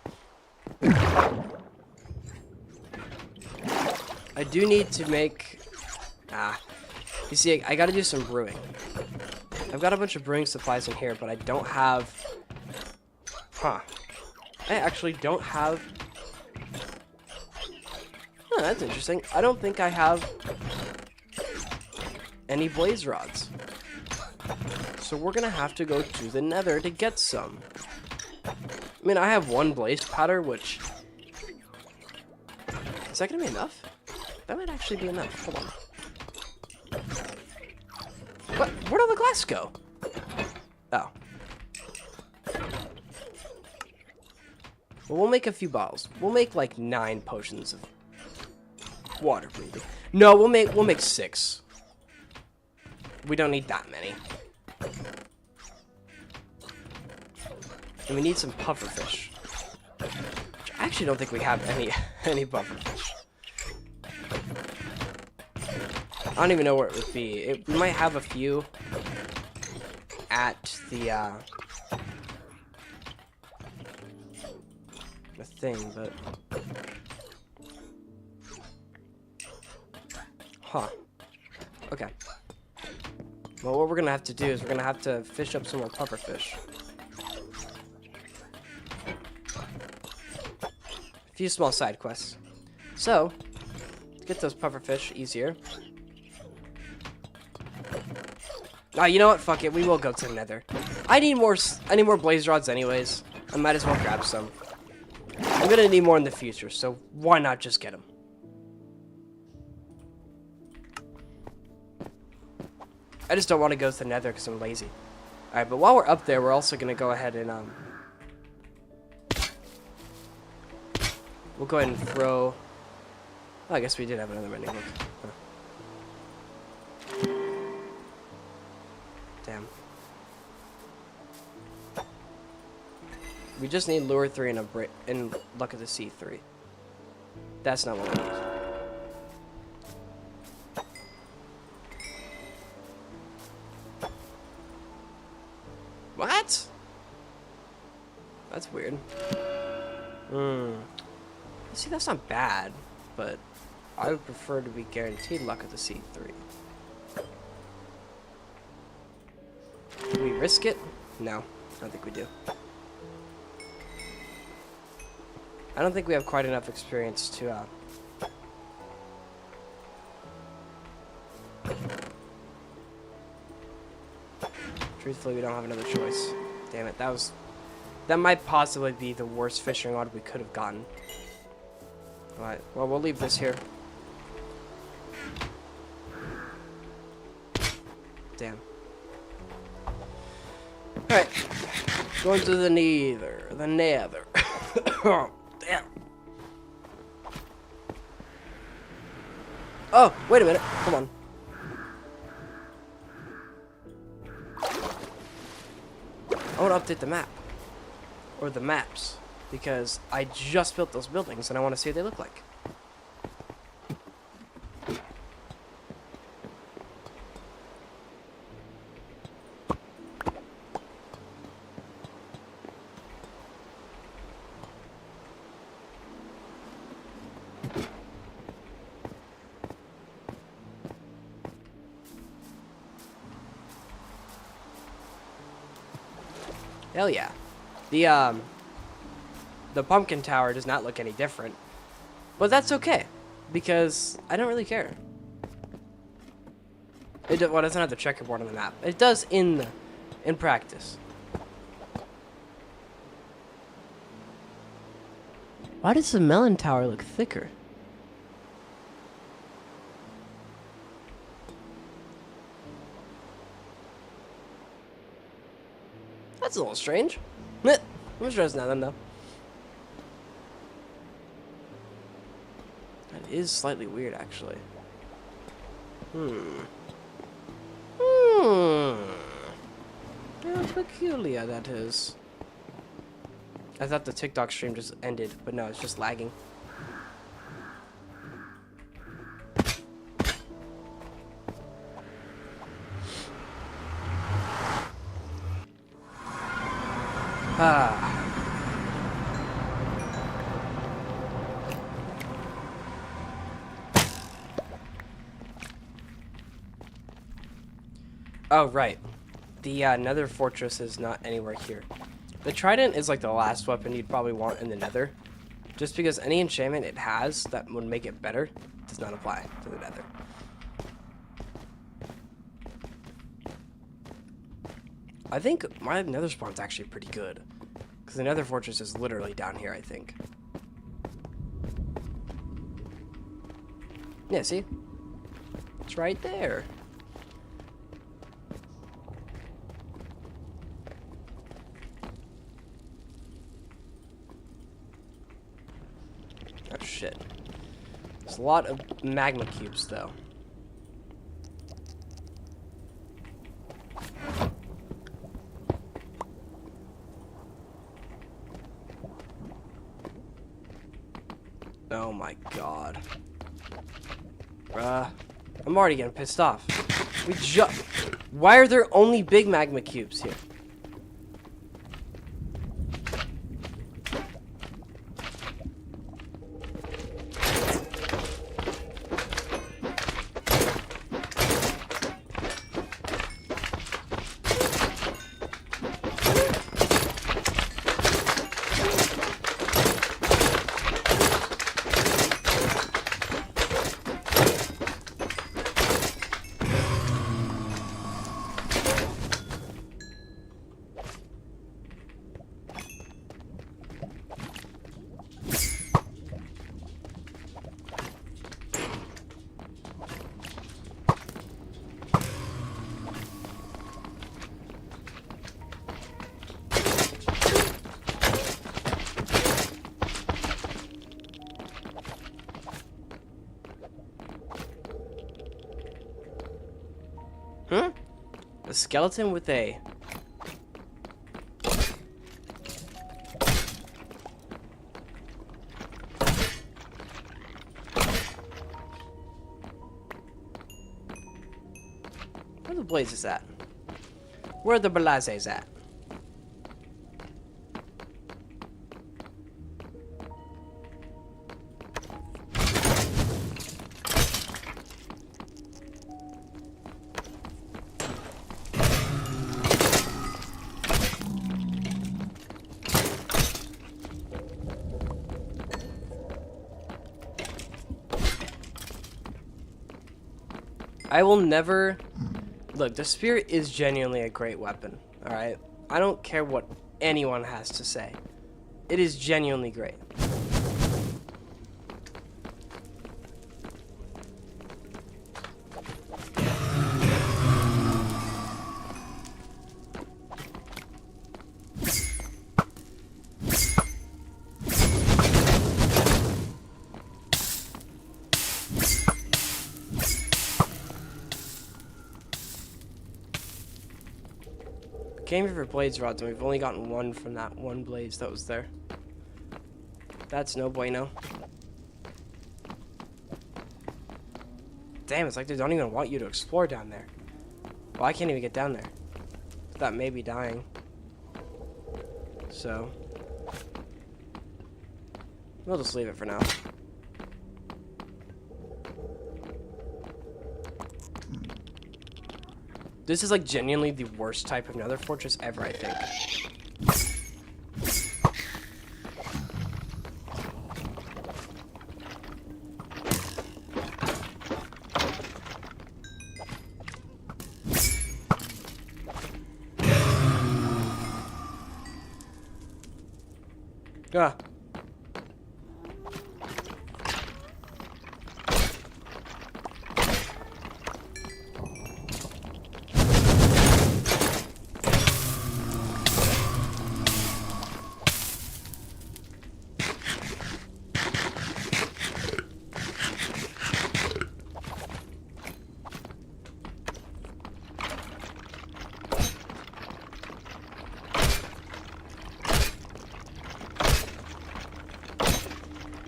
I do need to make, you see, I gotta do some brewing. I've got a bunch of brewing supplies in here, but I don't have, I actually don't have, that's interesting. I don't think I have any blaze rods. So we're gonna have to go to the nether to get some. I mean, I have one blaze powder, which... Is that gonna be enough? That might actually be enough. Hold on. What? Where'd all the glass go? Oh. Well, we'll make a few bottles. We'll make like 9 potions of water breathing. No, we'll make 6. We don't need that many. And we need some pufferfish. I actually don't think we have any pufferfish. I don't even know where it would be. We might have a few at the thing, but huh. Okay. Well, what we're gonna have to do is we're gonna have to fish up some more pufferfish. A few small side quests. So, to get those pufferfish easier. Ah, you know what? Fuck it. We will go to the Nether. I need more blaze rods, anyways. I might as well grab some. I'm gonna need more in the future, so why not just get them? I just don't want to go to the Nether because I'm lazy. All right, but while we're up there, we're also gonna go ahead and we'll go ahead and throw. Oh, I guess we did have another mending book. Huh. Damn. We just need lure 3 and luck of the sea 3. That's not what we need. What? That's weird. See, that's not bad, but I would prefer to be guaranteed luck of the sea 3. Do we risk it? No, I don't think we do. I don't think we have quite enough experience to truthfully, we don't have another choice. Damn it, that might possibly be the worst fishing rod we could have gotten. Alright, well, we'll leave this here. Damn. Alright. Going to the nether. The nether. Oh, damn. Oh, wait a minute. Come on. I want to update the map. Or the maps. Because I just built those buildings and I want to see what they look like. Hell yeah. The pumpkin tower does not look any different. But that's okay. Because I don't really care. Well, it doesn't have the checkerboard on the map. It does in practice. Why does the melon tower look thicker? That's a little strange. I'm sure it's nothing though. That is slightly weird, actually. How peculiar that is. I thought the TikTok stream just ended, but no, it's just lagging. Oh, right. The Nether Fortress is not anywhere here. The Trident is like the last weapon you'd probably want in the Nether. Just because any enchantment it has that would make it better does not apply to the Nether. I think my Nether spawn's actually pretty good. Because Because the Nether Fortress is literally down here, I think. Yeah, see? It's right there. Oh, shit. There's a lot of magma cubes, though. Oh my god. Bruh. I'm already getting pissed off. Why are there only big magma cubes here? Huh? A skeleton with a... Where the blazes at? Where the blazes at? I will never... Look, the spear is genuinely a great weapon, alright? I don't care what anyone has to say. It is genuinely great. Came here for blades rods, and we've only gotten one from that one blaze that was there. That's no bueno. Damn, it's like they don't even want you to explore down there. Well, I can't even get down there. That may be dying. So... we'll just leave it for now. This is like genuinely the worst type of Nether Fortress ever, I think. Ah.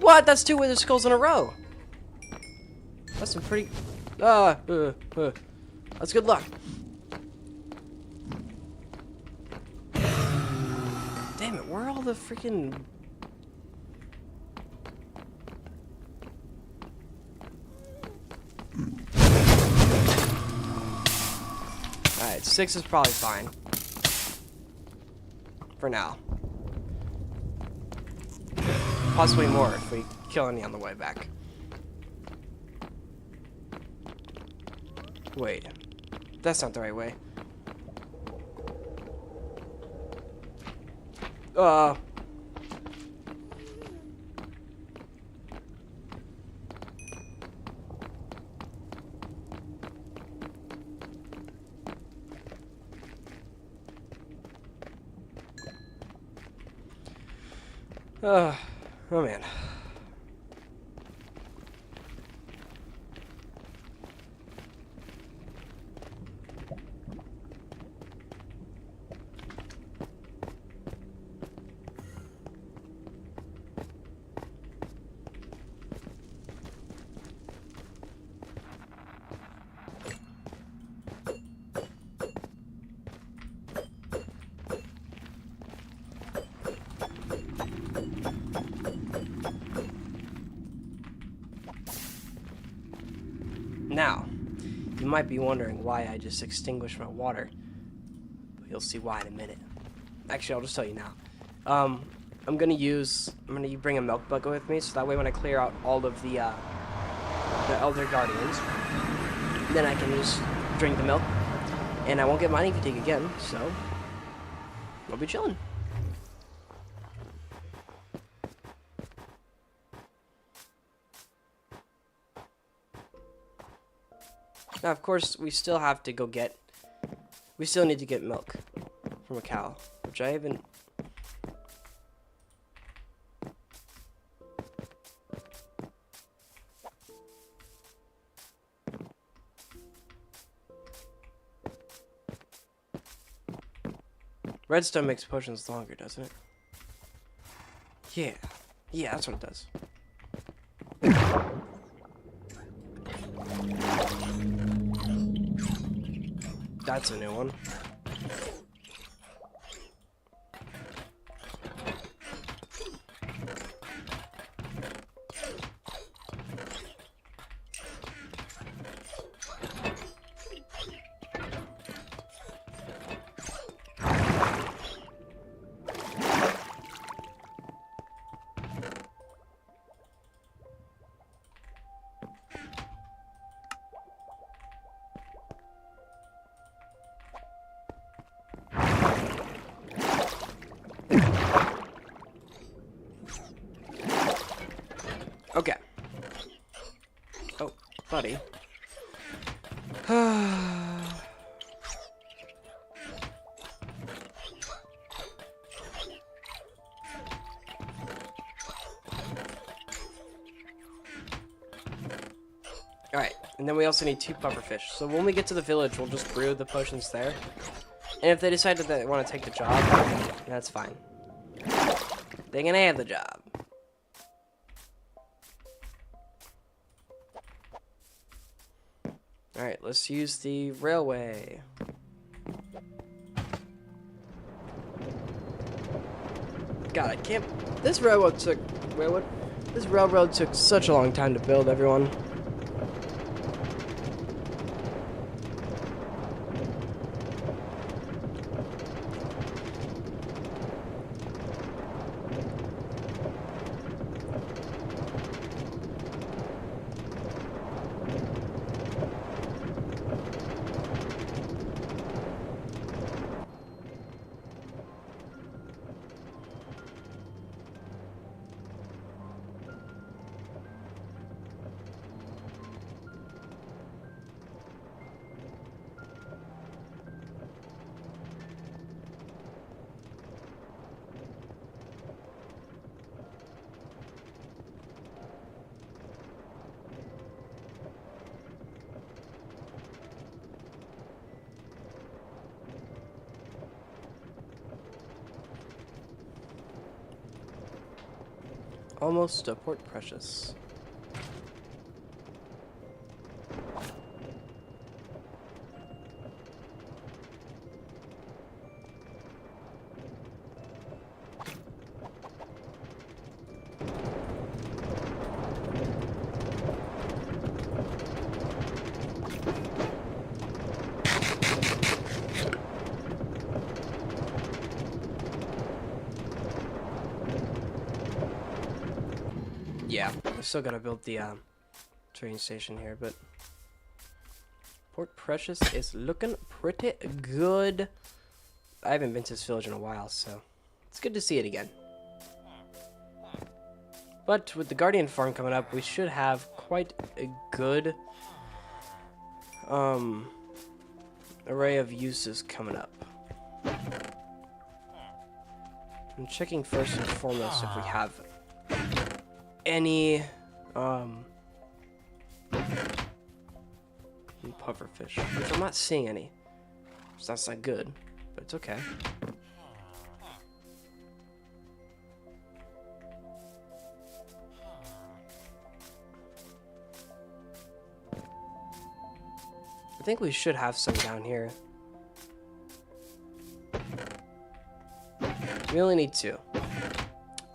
What? That's 2 wither skulls in a row. That's some pretty... That's good luck. Damn it, where are all the freaking... Alright, 6 is probably fine. For now. Possibly more if we kill any on the way back. Wait. That's not the right way. Uh. Oh man. Now, you might be wondering why I just extinguished my water. But you'll see why in a minute. Actually, I'll just tell you now. I'm gonna bring a milk bucket with me, so that way when I clear out all of the Elder Guardians, then I can just drink the milk, and I won't get mining fatigue again, so I'll be chilling. Now, of course, we still need to get milk from a cow, which I haven't. Redstone makes potions longer, doesn't it? Yeah. Yeah, that's what it does. That's a new one. Okay. Oh, buddy. Alright, and then we also need 2 pufferfish. So when we get to the village, we'll just brew the potions there. And if they decide that they want to take the job, that's fine. They can have the job. Alright, let's use the railway. God, I can't. This railroad took such a long time to build, everyone. Almost a Port Precious. Yeah, I still gotta build the train station here, but Port Precious is looking pretty good. I haven't been to this village in a while, so It's good to see it again. But with the Guardian farm coming up, we should have quite a good array of uses coming up. I'm checking first and foremost if we have any pufferfish, which I'm not seeing any. So that's not good, but it's okay. I think we should have some down here. We only need 2. Look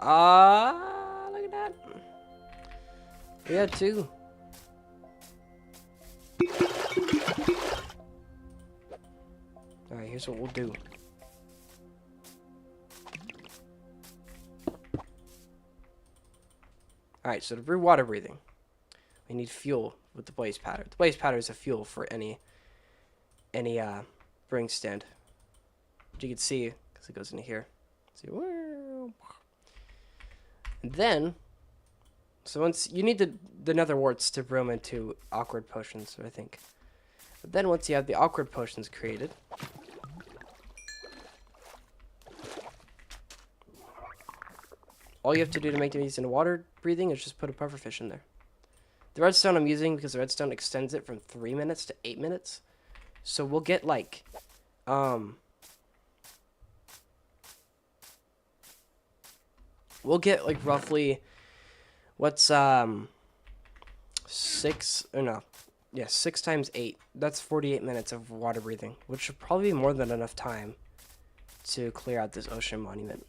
at that. We had 2. Alright, here's what we'll do. Alright, so to brew water breathing, we need fuel with the blaze powder. The blaze powder is a fuel for any brewing stand. Which you can see, because it goes into here. See, and then, so once you need the nether warts to brew them into awkward potions, I think. But then once you have the awkward potions created, all you have to do to make these into water breathing is just put a pufferfish in there. The redstone I'm using because the redstone extends it from 3 minutes to 8 minutes, so we'll get like roughly, what's 6 times 8. That's 48 minutes of water breathing, which should probably be more than enough time to clear out this ocean monument.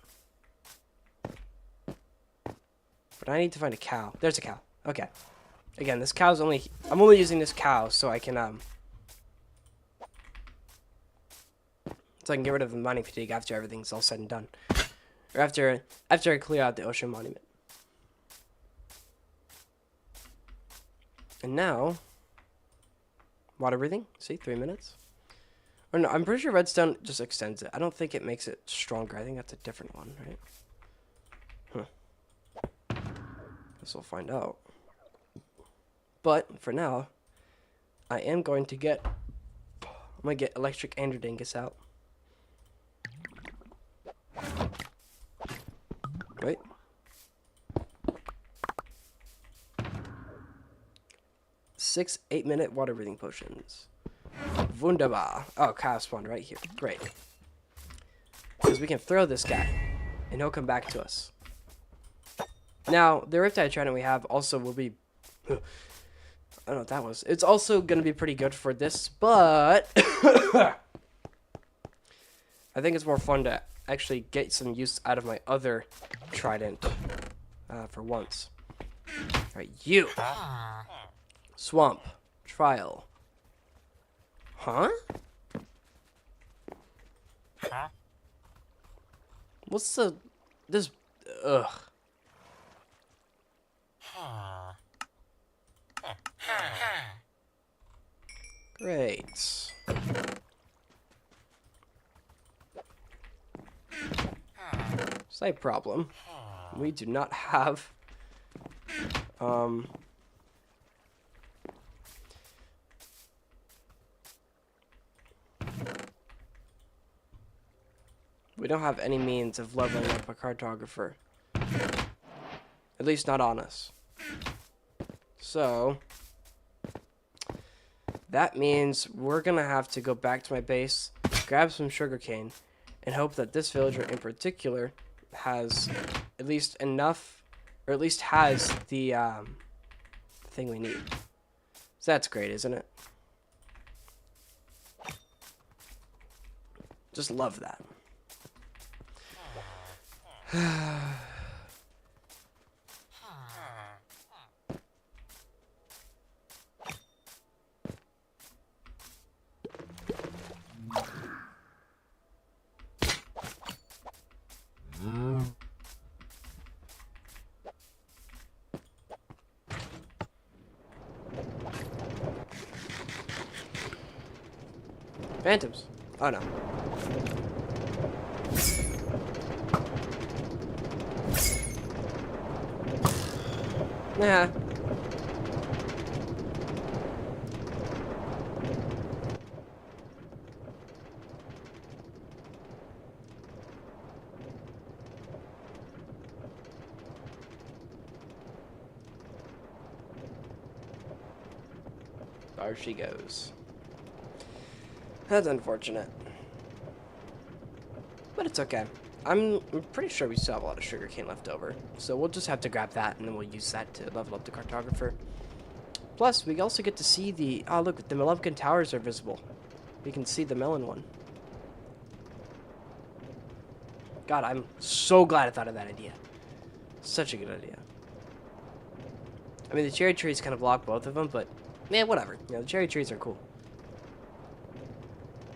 But I need to find a cow. There's a cow. Okay. Again, this cow's I'm only using this cow so I can get rid of the mining fatigue after everything's all said and done. Or after I clear out the ocean monument. And now, water breathing. See, 3 minutes. Or no, I'm pretty sure redstone just extends it. I don't think it makes it stronger. I think that's a different one, right? Huh. Guess we'll find out. But for now, I am going to get electric Androdingus out. Wait. Six 8-minute water breathing potions. Wunderbar. Oh, cow spawned right here. Great. Because we can throw this guy, and he'll come back to us. Now, the Riptide Trident we have also will be... I don't know what that was. It's also going to be pretty good for this, but... I think it's more fun to actually get some use out of my other trident for once. Alright, you. Swamp. Trial. Huh? What's this? Ugh. Great. Slight problem. We do not have we don't have any means of leveling up a cartographer. At least not on us. So that means we're gonna have to go back to my base, grab some sugarcane, and hope that this villager in particular has at least enough, or at least has the thing we need. So that's great, isn't it? Just love that. Phantoms. Oh no. Yeah. There she goes. That's unfortunate. But it's okay. I'm pretty sure we still have a lot of sugarcane left over. So we'll just have to grab that, and then we'll use that to level up the cartographer. Plus, we also get to see the... Oh, look, the Maleficent Towers are visible. We can see the melon one. God, I'm so glad I thought of that idea. Such a good idea. I mean, the cherry trees kind of block both of them, but... Yeah, whatever. You know, the cherry trees are cool.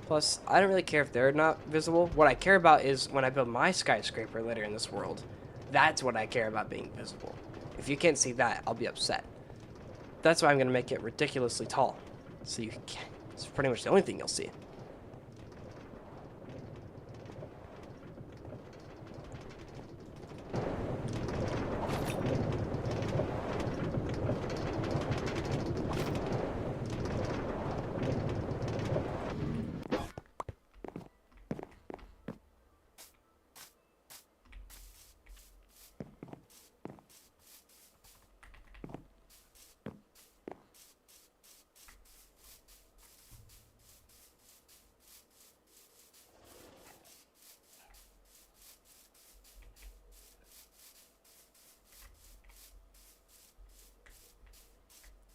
Plus, I don't really care if they're not visible. What I care about is when I build my skyscraper later in this world. That's what I care about being visible. If you can't see that, I'll be upset. That's why I'm going to make it ridiculously tall. So you can't. It's pretty much the only thing you'll see.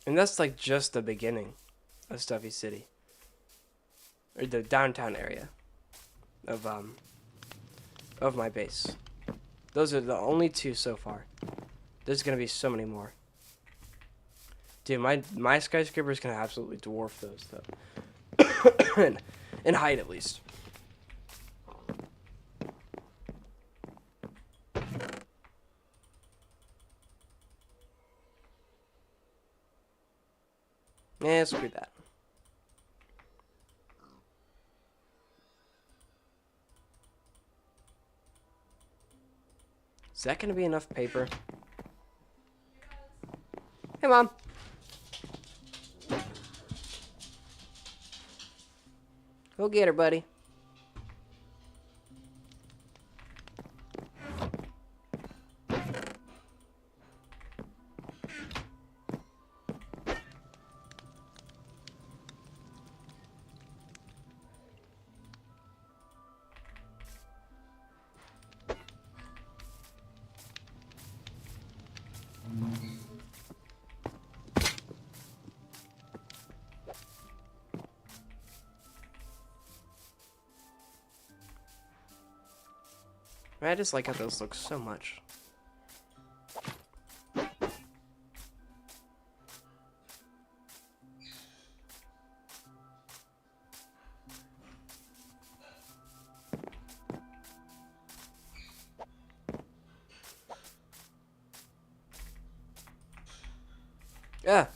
And that's like just the beginning of Stuffy City. Or the downtown area of my base. Those are the only two so far. There's gonna be so many more. Dude, my skyscraper is gonna absolutely dwarf those though. in height at least. Yeah, screw that. Is that gonna be enough paper? Hey, Mom. Go get her, buddy. I just like how those look so much. Yeah,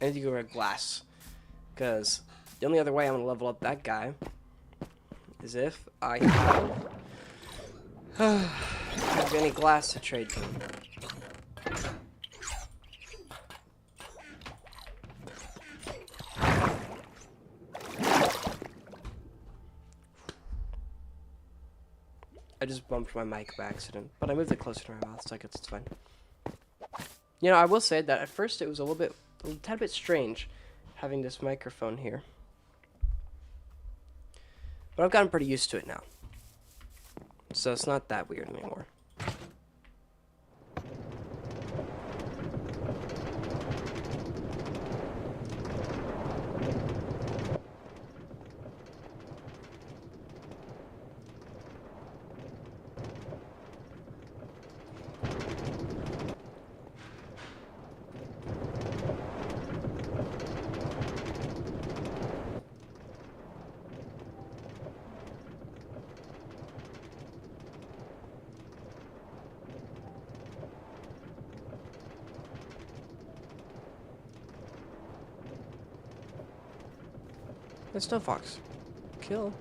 I need to go red glass. Because the only other way I'm going to level up that guy is if I have any glass to trade to him. I just bumped my mic by accident, but I moved it closer to my mouth, so I guess it's fine. You know, I will say that at first it was a tad bit strange having this microphone here. But I've gotten pretty used to it now. So it's not that weird anymore. There's no fox. Kill.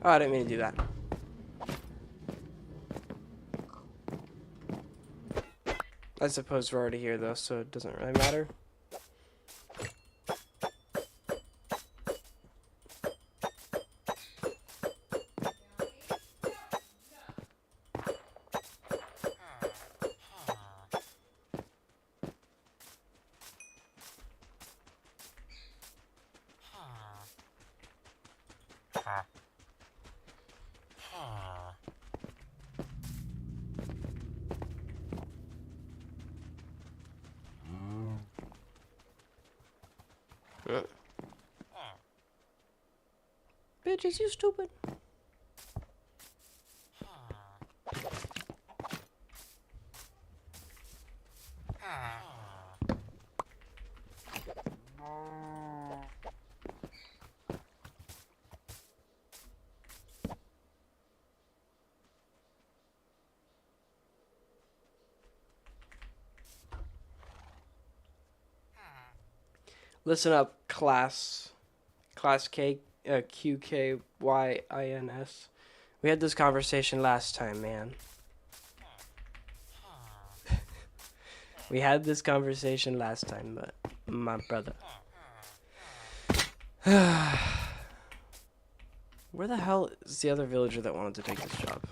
Oh, I didn't mean to do that. I suppose we're already here, though, so it doesn't really matter. Bitches, you stupid. Listen up, class K, QKYINS. We had this conversation last time, man. We had this conversation last time, but my brother. Where the hell is the other villager that wanted to take this job?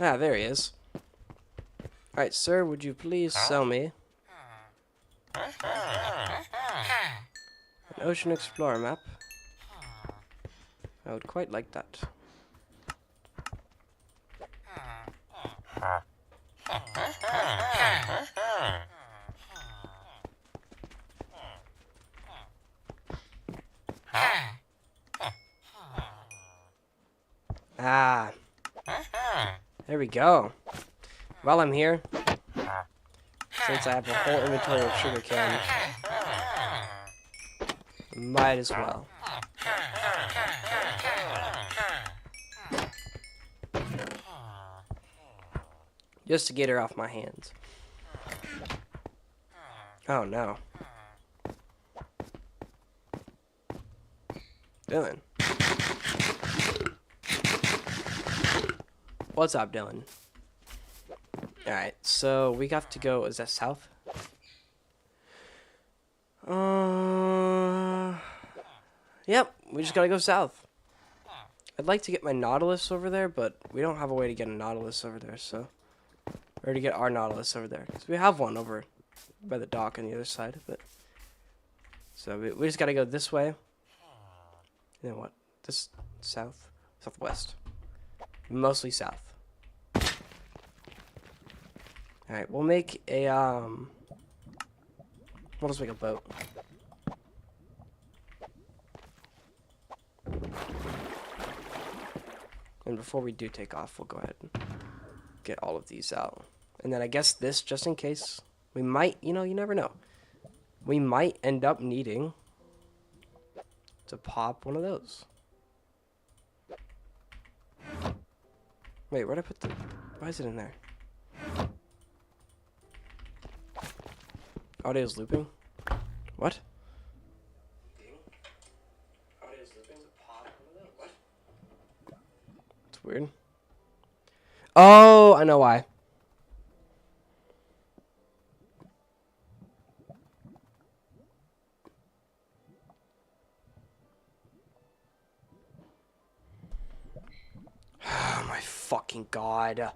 Ah, there he is. Alright, sir, would you please sell me an Ocean Explorer map? I would quite like that. Ah, there we go. While I'm here, since I have a whole inventory of sugarcane, might as well. Just to get her off my hands. Oh no. Dylan. What's up, Dylan? Alright, so we got to go, is that south? Yep, we just gotta go south. I'd like to get my Nautilus over there, but we don't have a way to get a Nautilus over there, so... Or to get our Nautilus over there. So we have one over by the dock on the other side, but... So we just gotta go this way. And then what? This south? Southwest. Mostly south. Alright, we'll make a, we'll just make a boat. And before we do take off, we'll go ahead and get all of these out. And then I guess this, just in case, we might, you know, you never know. We might end up needing to pop one of those. Wait, where'd I put the, why is it in there? Audio's looping? What? Audio's looping to pop one of those? What? It's weird. Oh, I know why. Oh my fucking god.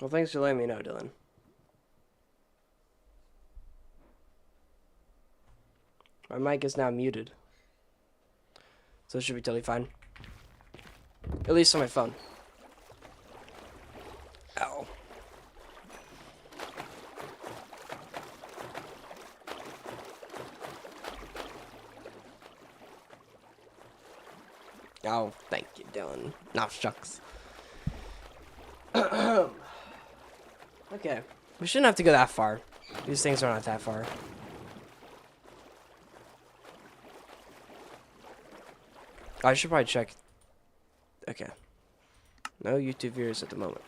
Well, thanks for letting me know, Dylan. My mic is now muted. So it should be totally fine. At least on my phone. Ow. Oh, thank you, Dylan. No, shucks. Okay. We shouldn't have to go that far. These things are not that far. I should probably check. Okay. No YouTube viewers at the moment.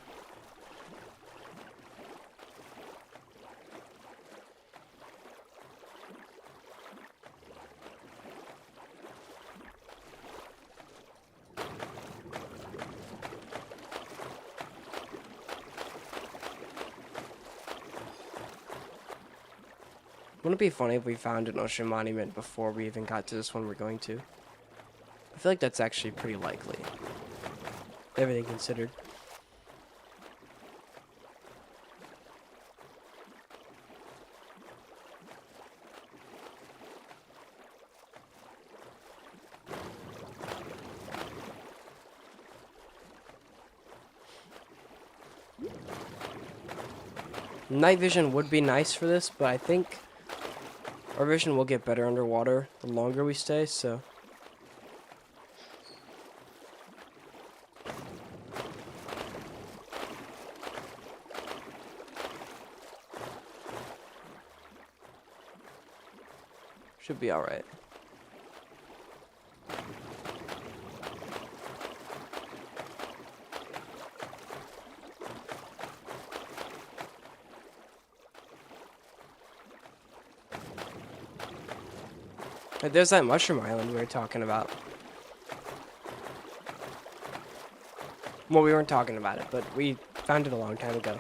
Wouldn't it be funny if we found an ocean monument before we even got to this one we're going to? I feel like that's actually pretty likely. Everything considered. Night vision would be nice for this, but I think our vision will get better underwater the longer we stay, so. Should be alright. There's that mushroom island we were talking about. Well, we weren't talking about it, but we found it a long time ago.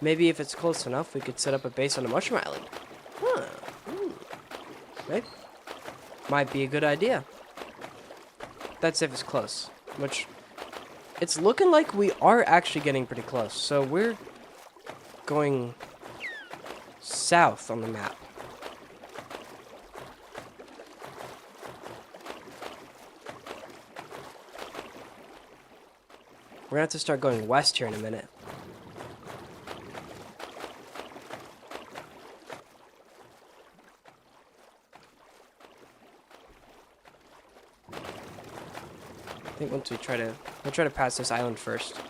Maybe if it's close enough, we could set up a base on a mushroom island. Huh. Right? Might be a good idea. That's if it's close. Which, it's looking like we are actually getting pretty close. So we're going south on the map. We're gonna have to start going west here in a minute. I think once we'll try to pass this island first.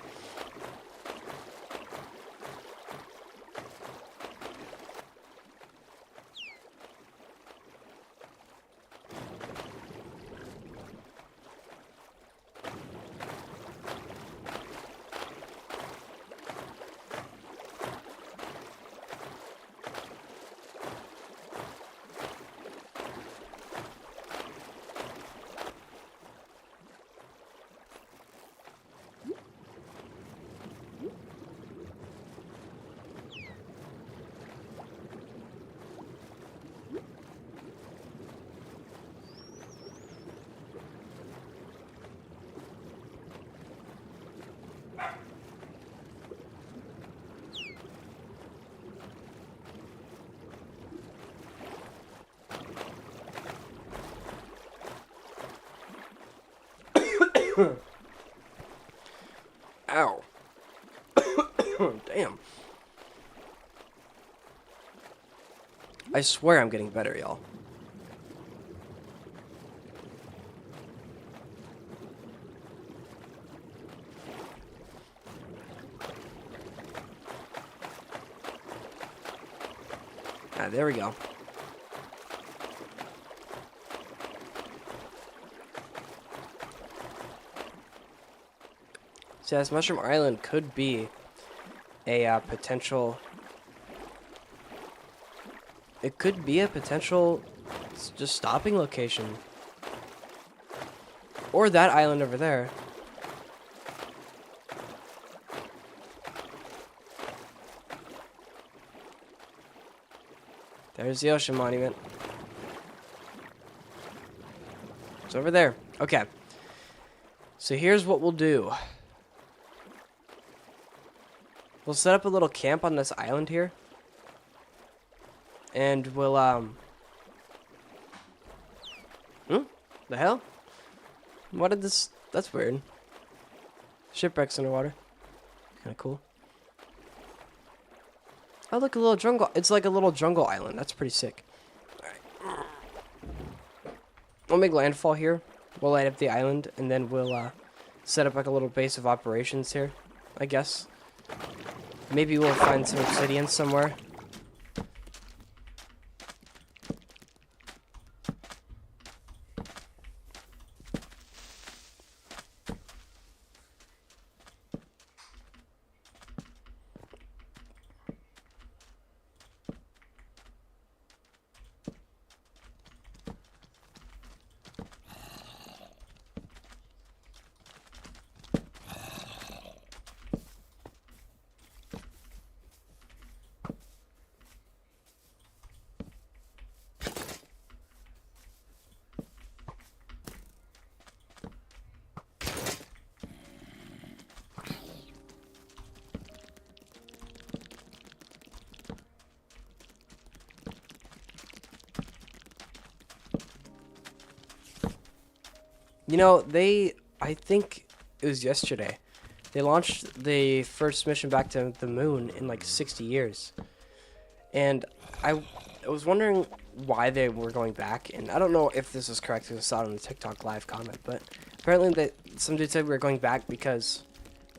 Ow. Damn. I swear I'm getting better, y'all. Ah, there we go. So this Mushroom Island could be a potential. It could be a potential just stopping location. Or that island over there. There's the ocean monument. It's over there. Okay. So here's what we'll do. We'll set up a little camp on this island here. And we'll, the hell? What did this... That's weird. Shipwrecks underwater. Kinda cool. Oh, look, a little jungle. It's like a little jungle island. That's pretty sick. Alright. We'll make landfall here. We'll light up the island, and then we'll, set up like a little base of operations here, I guess. Maybe we'll find some obsidian somewhere. You know, I think it was yesterday, they launched the first mission back to the moon in like 60 years. And I was wondering why they were going back, and I don't know if this is correct because I saw it on the TikTok live comment, but apparently some dude said we were going back because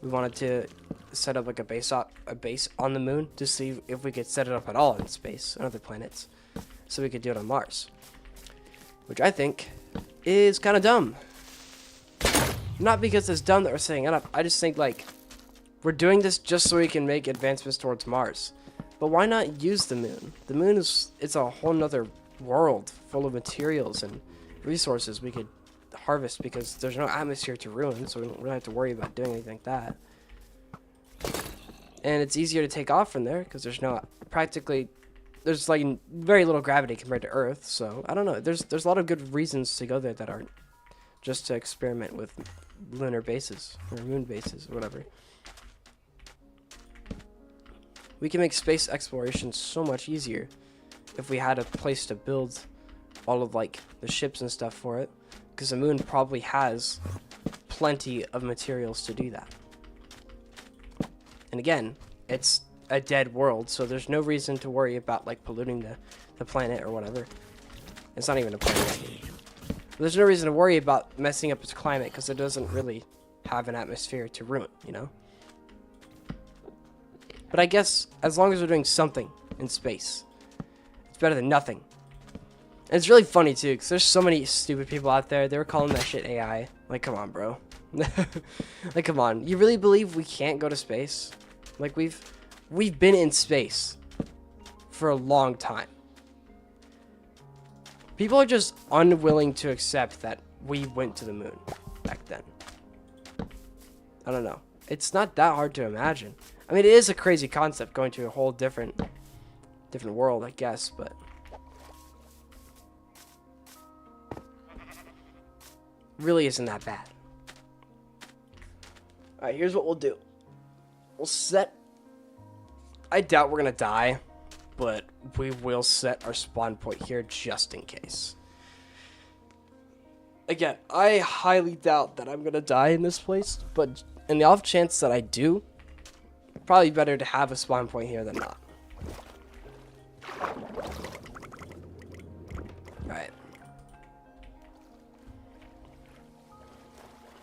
we wanted to set up like a base on the moon to see if we could set it up at all in space on other planets, so we could do it on Mars, which I think is kind of dumb. Not because it's dumb that we're setting it up. I just think, like, we're doing this just so we can make advancements towards Mars. But why not use the moon? The moon it's a whole nother world full of materials and resources we could harvest because there's no atmosphere to ruin, so we don't really have to worry about doing anything like that. And it's easier to take off from there because there's like very little gravity compared to Earth. So I don't know. There's a lot of good reasons to go there that aren't just to experiment with lunar bases or moon bases or whatever. We can make space exploration so much easier if we had a place to build all of like the ships and stuff for it, because the moon probably has plenty of materials to do that. And again, it's a dead world, so there's no reason to worry about like polluting the planet or whatever. It's not even a planet. There's no reason to worry about messing up its climate because it doesn't really have an atmosphere to ruin, you know? But I guess as long as we're doing something in space, it's better than nothing. And it's really funny too, because there's so many stupid people out there. They were calling that shit AI. Like, come on, bro. Like, come on. You really believe we can't go to space? Like, we've been in space for a long time. People are just unwilling to accept that we went to the moon back then. I don't know. It's not that hard to imagine. I mean, it is a crazy concept going to a whole different world, I guess, but really isn't that bad. Alright, here's what we'll do. We'll set... I doubt we're gonna die, but we will set our spawn point here just in case. Again, I highly doubt that I'm gonna die in this place, but in the off chance that I do, probably better to have a spawn point here than not. Alright.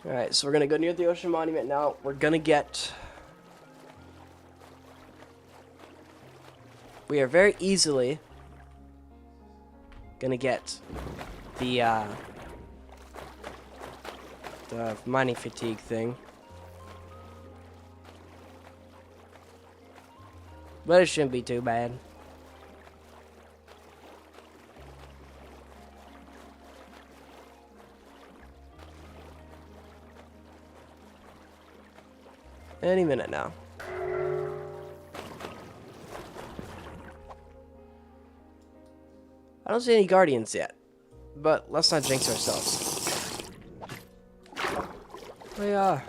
Alright, so we're gonna go near the ocean monument now. We're gonna get... We are very easily gonna get the mining fatigue thing. But it shouldn't be too bad. Any minute now. I don't see any guardians yet, but let's not jinx ourselves. Oh yeah.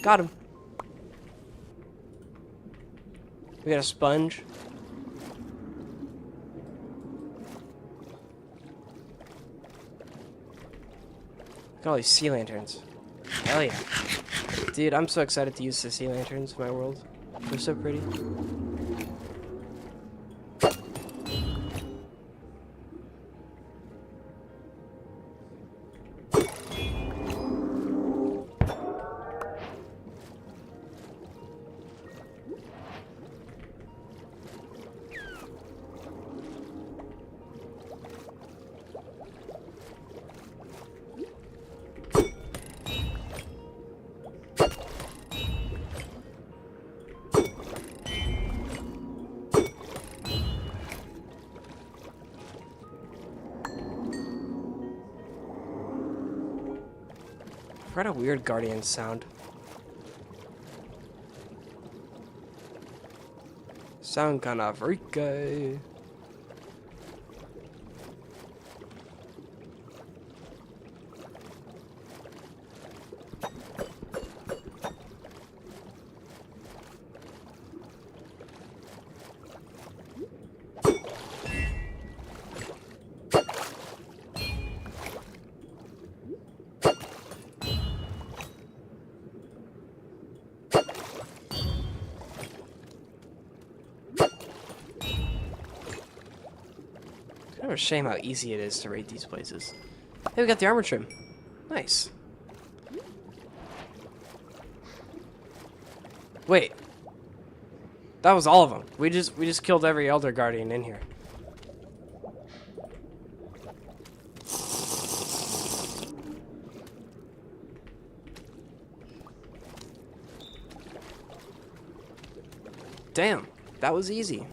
Got him. We got a sponge. Look at all these sea lanterns. Hell yeah. Dude, I'm so excited to use the sea lanterns in my world. They're so pretty. What a weird guardian sound. Sound kinda freaky. Kind of a shame how easy it is to raid these places. Hey, we got the armor trim. Nice. Wait. That was all of them. We just killed every Elder Guardian in here. Damn, that was easy.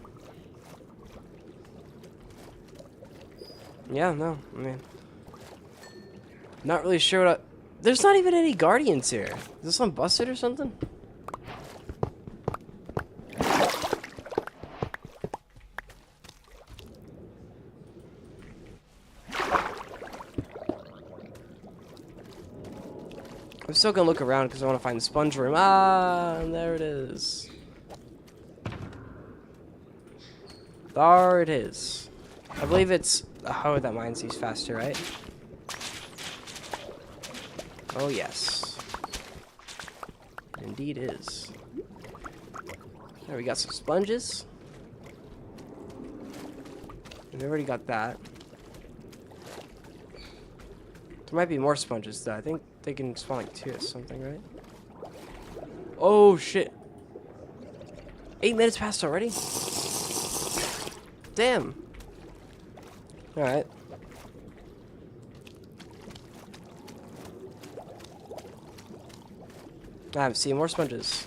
Yeah, no, I mean, not really sure what there's not even any guardians here. Is this on busted or something? I'm still gonna look around because I want to find the sponge room. Ah, and there it is. There it is. I believe it's oh, that mine sees faster, right? Oh yes, it indeed is. There, we got some sponges. We already got that. There might be more sponges though. I think they can spawn like 2 or something, right? Oh shit! 8 minutes passed already. Damn. Alright. I'm seeing more sponges.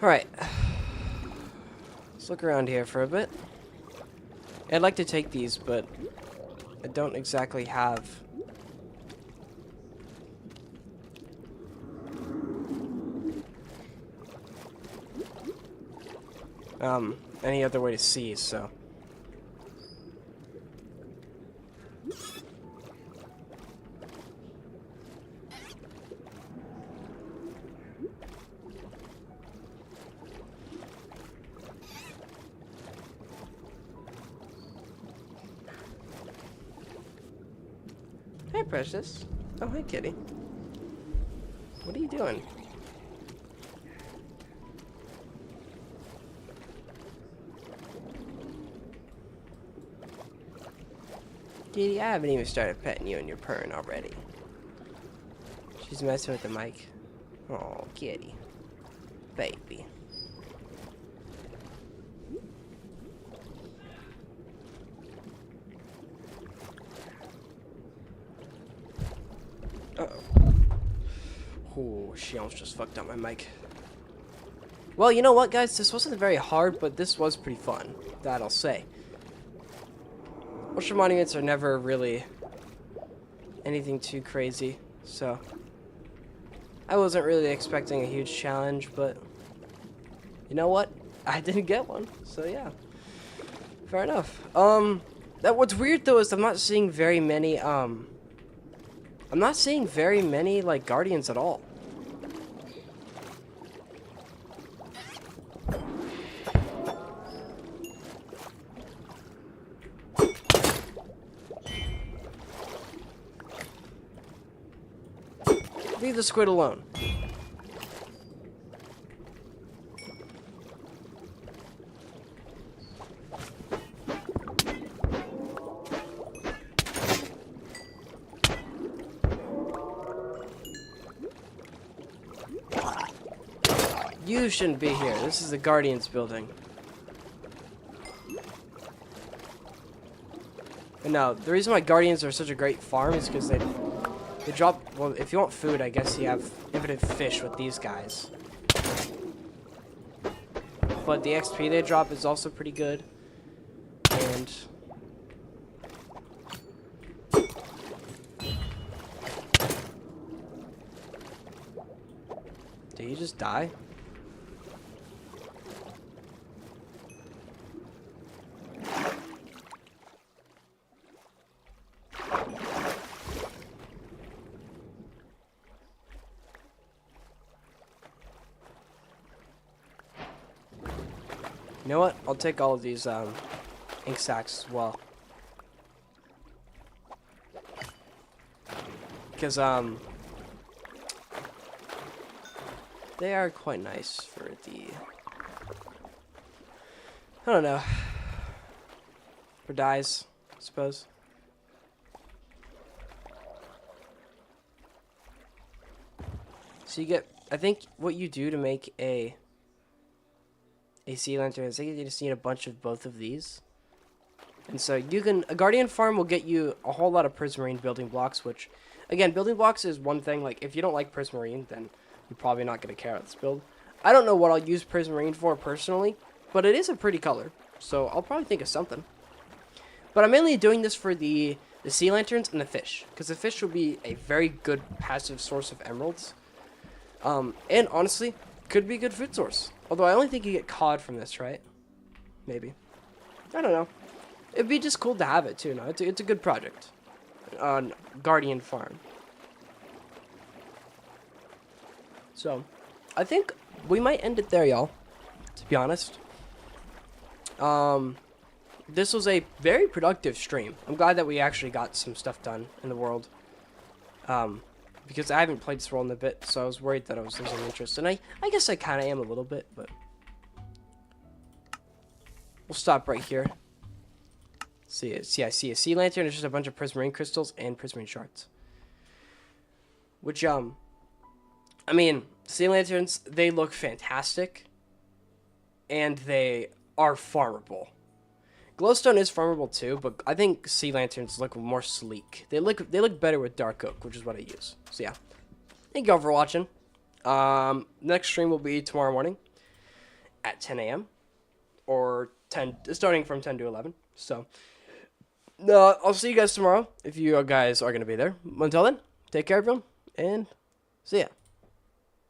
Alright. Let's look around here for a bit. I'd like to take these, but I don't exactly have any other way to see, so hey, Precious. Oh, hey, kitty. What are you doing? Kitty, I haven't even started petting you and you're purring already. She's messing with the mic. Oh, kitty. Baby. Uh-oh. Oh, she almost just fucked up my mic. Well, you know what, guys? This wasn't very hard, but this was pretty fun. That I'll say. Ultra monuments are never really anything too crazy, so I wasn't really expecting a huge challenge, but You know what? I didn't get one, so yeah. Fair enough. That what's weird though is I'm not seeing very many like guardians at all. Leave the squid alone. You shouldn't be here. This is the Guardians building. And no, the reason why Guardians are such a great farm is because they drop, well, if you want food, I guess you have infinite fish with these guys. But the XP they drop is also pretty good. And did he just die? You know what? I'll take all of these ink sacks as well. Because they are quite nice for the, I don't know, for dyes, I suppose. So you get, I think what you do to make a sea lantern is I think you just need a bunch of both of these. And so you can, a guardian farm will get you a whole lot of prismarine building blocks, which, again, building blocks is one thing. Like, if you don't like prismarine, then you're probably not going to care about this build. I don't know what I'll use prismarine for personally, but it is a pretty color, so I'll probably think of something. But I'm mainly doing this for the sea lanterns and the fish, because the fish will be a very good passive source of emeralds. And honestly, could be a good food source. Although I only think you get cod from this, right? Maybe. I don't know. It'd be just cool to have it too. No, it's a good project on Guardian Farm. So, I think we might end it there, y'all. To be honest. This was a very productive stream. I'm glad that we actually got some stuff done in the world. Because I haven't played this world in a bit, so I was worried that I was losing interest. And I guess I kind of am a little bit, but we'll stop right here. See, I see a sea lantern. It's just a bunch of prismarine crystals and prismarine shards. Which, I mean, sea lanterns, they look fantastic. And they are farmable. Glowstone is farmable too, but I think sea lanterns look more sleek. They look better with dark oak, which is what I use. So yeah, thank you all for watching. Next stream will be tomorrow morning at 10 a.m. or starting from 10 to 11. So I'll see you guys tomorrow if you guys are gonna be there. Until then, take care, everyone, and see ya.